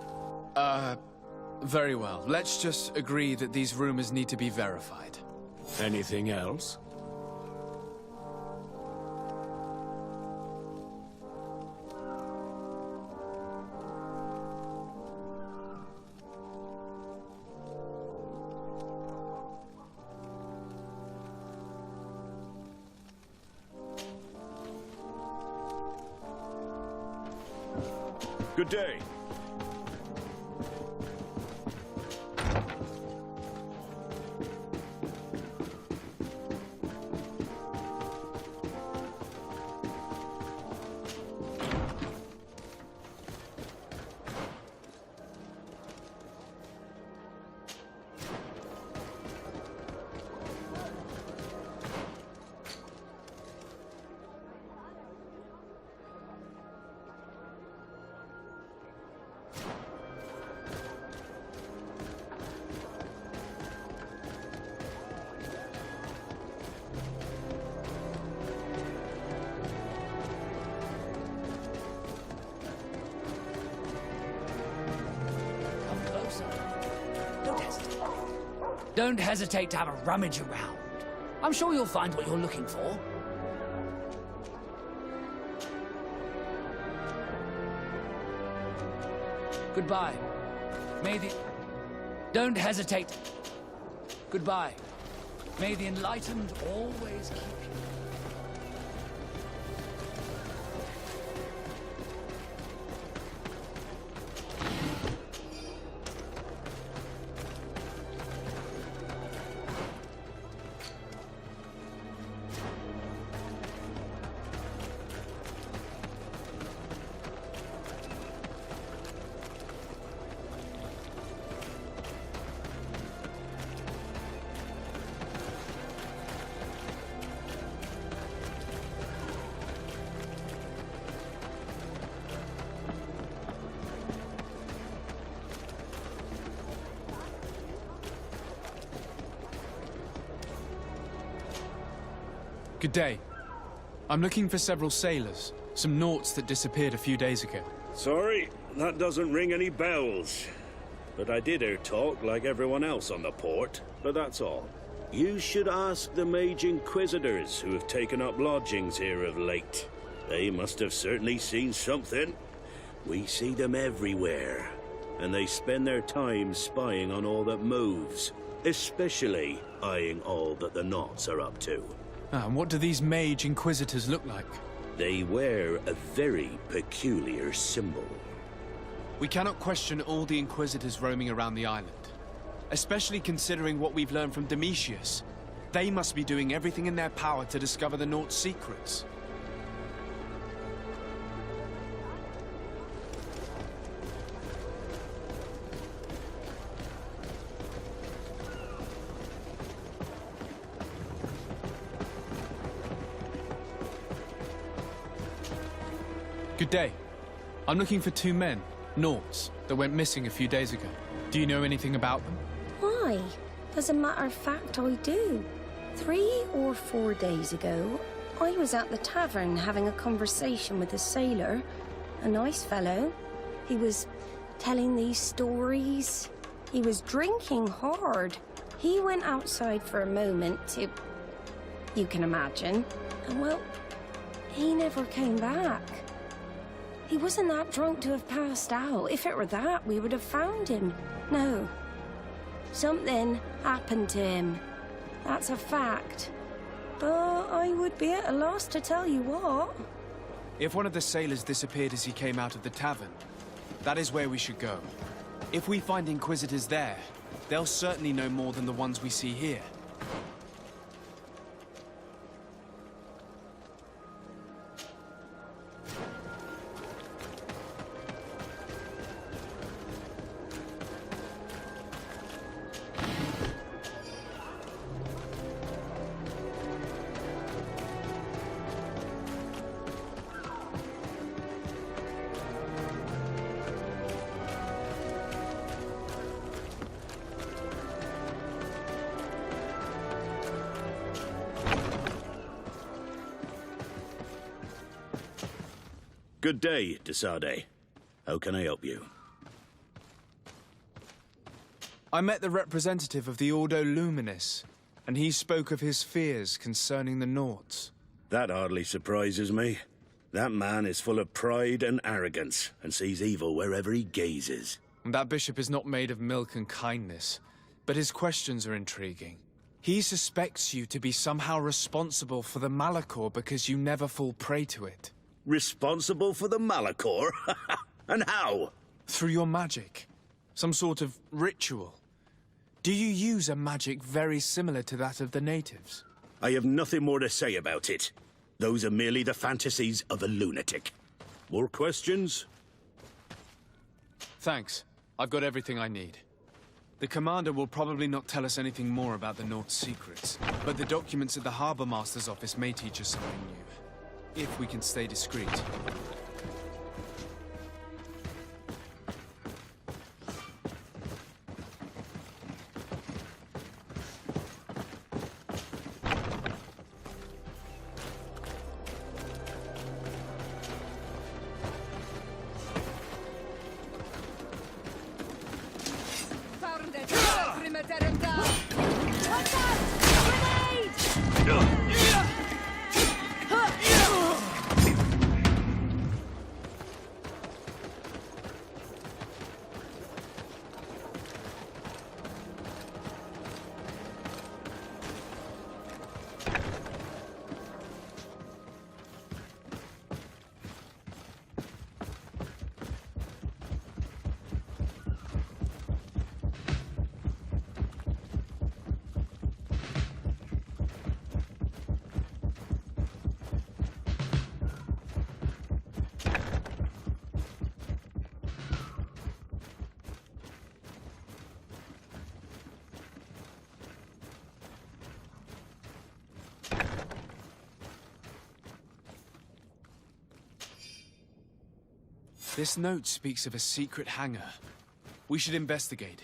Very well. Let's just agree that these rumors need to be verified. Anything else? Good day. Don't hesitate to have a rummage around. I'm sure you'll find what you're looking for. Goodbye. May the... Don't hesitate. Goodbye. May the enlightened always keep you. Good day. I'm looking for several sailors. Some Nauts that disappeared a few days ago. Sorry, that doesn't ring any bells. But I did hear talk like everyone else on the port, but that's all. You should ask the Mage Inquisitors who have taken up lodgings here of late. They must have certainly seen something. We see them everywhere, and they spend their time spying on all that moves, especially eyeing all that the Knots are up to. And what do these mage inquisitors look like? They wear a very peculiar symbol. We cannot question all the inquisitors roaming around the island, especially considering what we've learned from Domitius. They must be doing everything in their power to discover the Nort's secrets. Good day. I'm looking for 2 men, Norts, that went missing a few days ago. Do you know anything about them? Why? As a matter of fact, I do. 3 or 4 days ago, I was at the tavern having a conversation with a sailor. A nice fellow. He was telling these stories. He was drinking hard. He went outside for a moment to... you can imagine. And well, he never came back. He wasn't that drunk to have passed out. If it were that, we would have found him. No. Something happened to him. That's a fact. But I would be at a loss to tell you what. If one of the sailors disappeared as he came out of the tavern, that is where we should go. If we find inquisitors there, they'll certainly know more than the ones we see here. Good day, Desade. How can I help you? I met the representative of the Ordo Luminis, and he spoke of his fears concerning the Norts. That hardly surprises me. That man is full of pride and arrogance, and sees evil wherever he gazes. That bishop is not made of milk and kindness, but his questions are intriguing. He suspects you to be somehow responsible for the Malachor because you never fall prey to it. Responsible for the Malachor? And how? Through your magic. Some sort of ritual. Do you use a magic very similar to that of the natives? I have nothing more to say about it. Those are merely the fantasies of a lunatic. More questions? Thanks. I've got everything I need. The commander will probably not tell us anything more about the North's secrets, but the documents at the Harbor Master's office may teach us something new. If we can stay discreet. This note speaks of a secret hangar. We should investigate,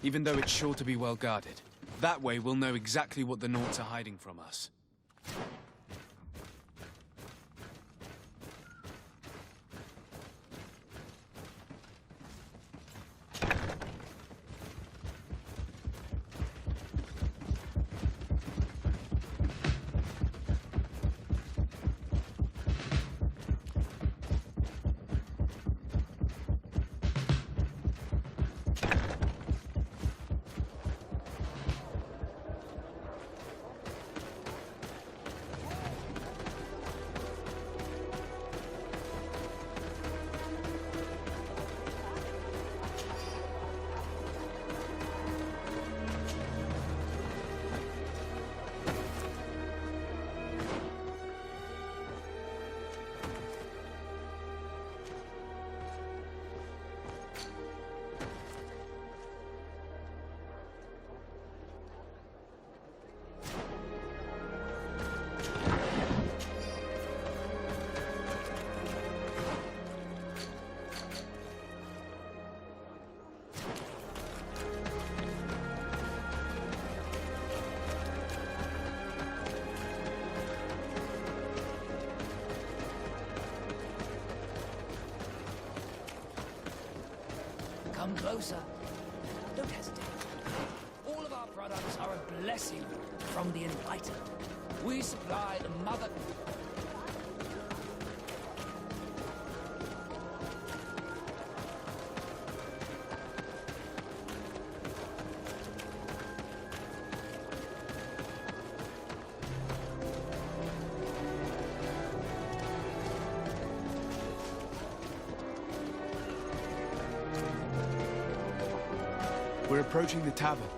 even though it's sure to be well guarded. That way we'll know exactly what the Norts are hiding from us. Come closer. Don't hesitate. All of our products are a blessing from the Enlightened. We supply the mother... We're approaching the tavern.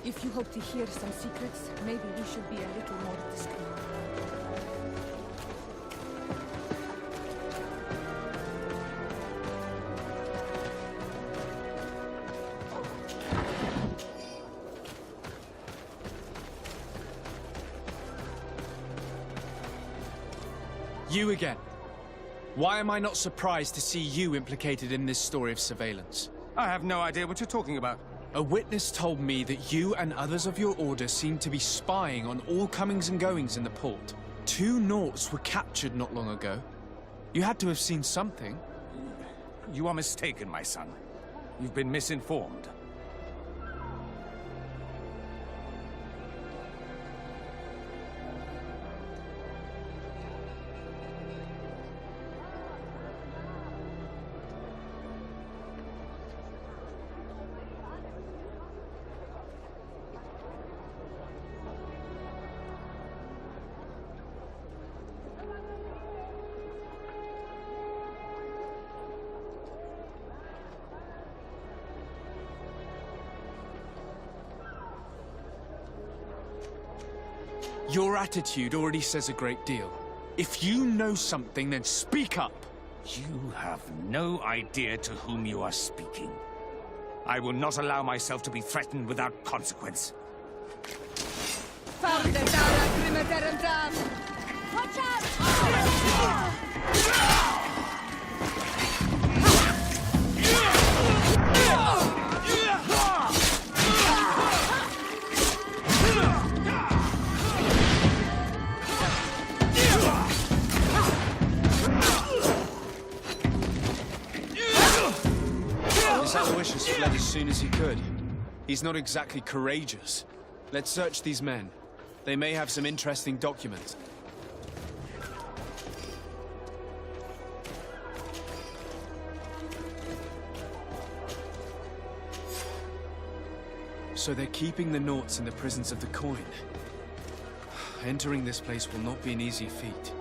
If you hope to hear some secrets, maybe we should be a little more discreet. You again. Why am I not surprised to see you implicated in this story of surveillance? I have no idea what you're talking about. A witness told me that you and others of your order seem to be spying on all comings and goings in the port. 2 Nauts were captured not long ago. You had to have seen something. You are mistaken, my son. You've been misinformed. Your attitude already says a great deal. If you know something, then speak up. You have no idea to whom you are speaking. I will not allow myself to be threatened without consequence. Watch out! Aloysius fled as soon as he could. He's not exactly courageous. Let's search these men. They may have some interesting documents. So they're keeping the Nauts in the prisons of the coin. Entering this place will not be an easy feat.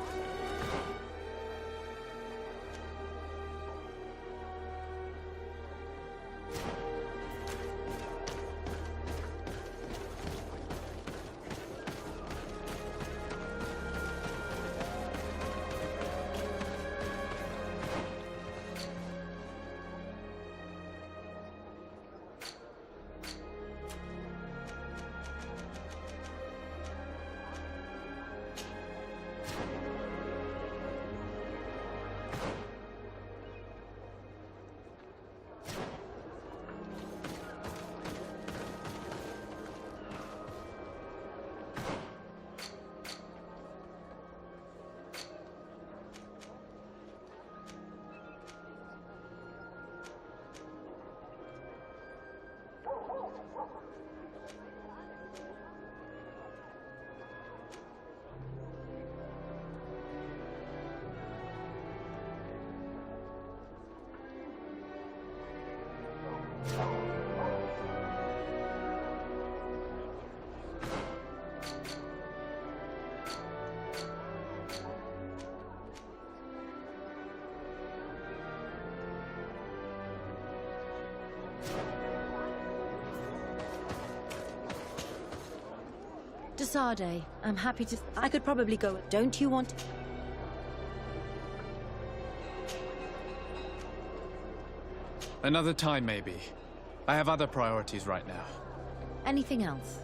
Sade, I'm happy to... I could probably go... Don't you want... Another time, maybe. I have other priorities right now. Anything else?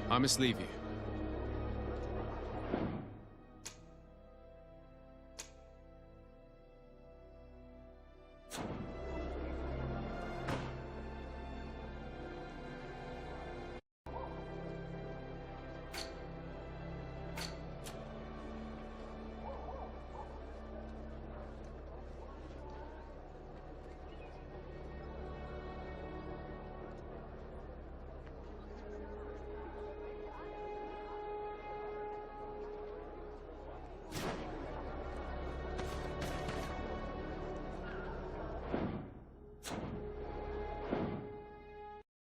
I must leave you.